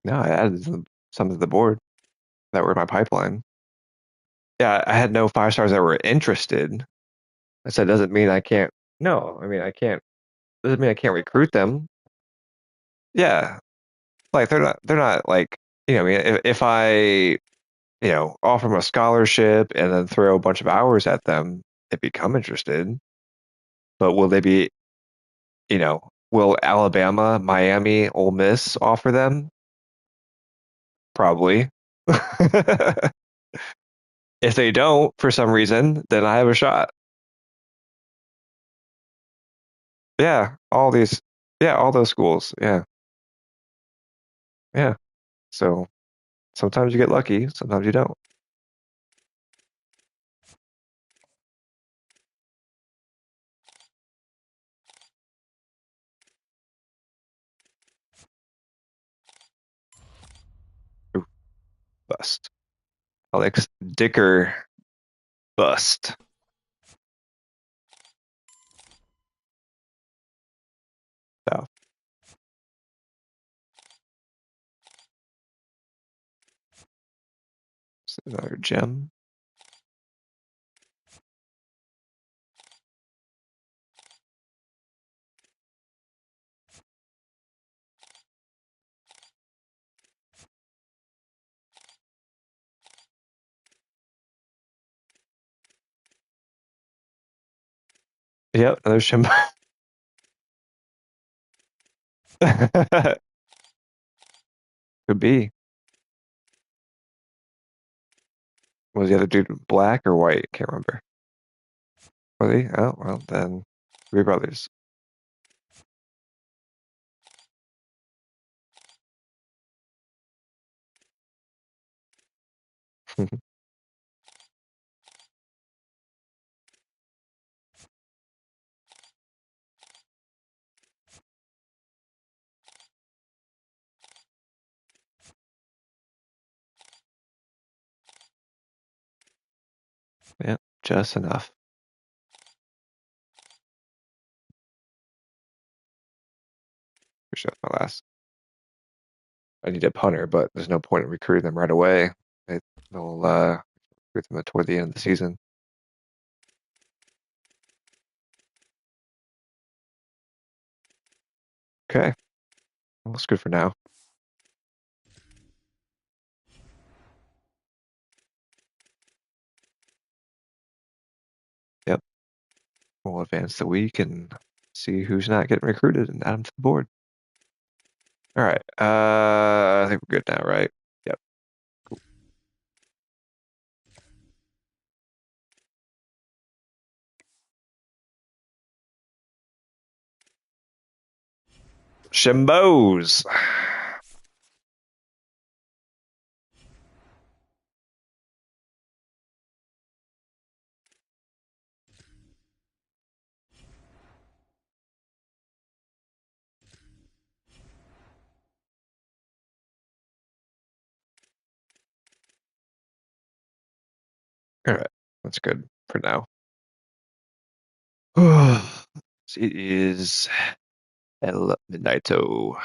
No, I added some to the board that were in my pipeline. Yeah, I had no 5-stars that were interested. I said doesn't mean I can't. No, I mean I can't. Doesn't mean I can't recruit them. Yeah, like they're not like I mean if I offer them a scholarship and then throw a bunch of hours at them, they become interested. But will they be will Alabama, Miami, Ole Miss offer them? Probably. If they don't, for some reason, then I have a shot. Yeah, all those schools. Yeah, yeah. So sometimes you get lucky, sometimes you don't. Ooh, bust. Alex Dicker, bust. So, another gem. Yep, another gem. Could be. Was the other dude black or white? Can't remember. Was he? Oh, well, then three brothers. Yeah, just enough. For sure, my last. I need a punter, but there's no point in recruiting them right away. They'll recruit them toward the end of the season. Okay, well, that's good for now. Yep, we'll advance the week and see who's not getting recruited and add them to the board. All right, I think we're good now, right? Yep. Cool. Shimbos. All right, that's good for now. It is El Midnighto.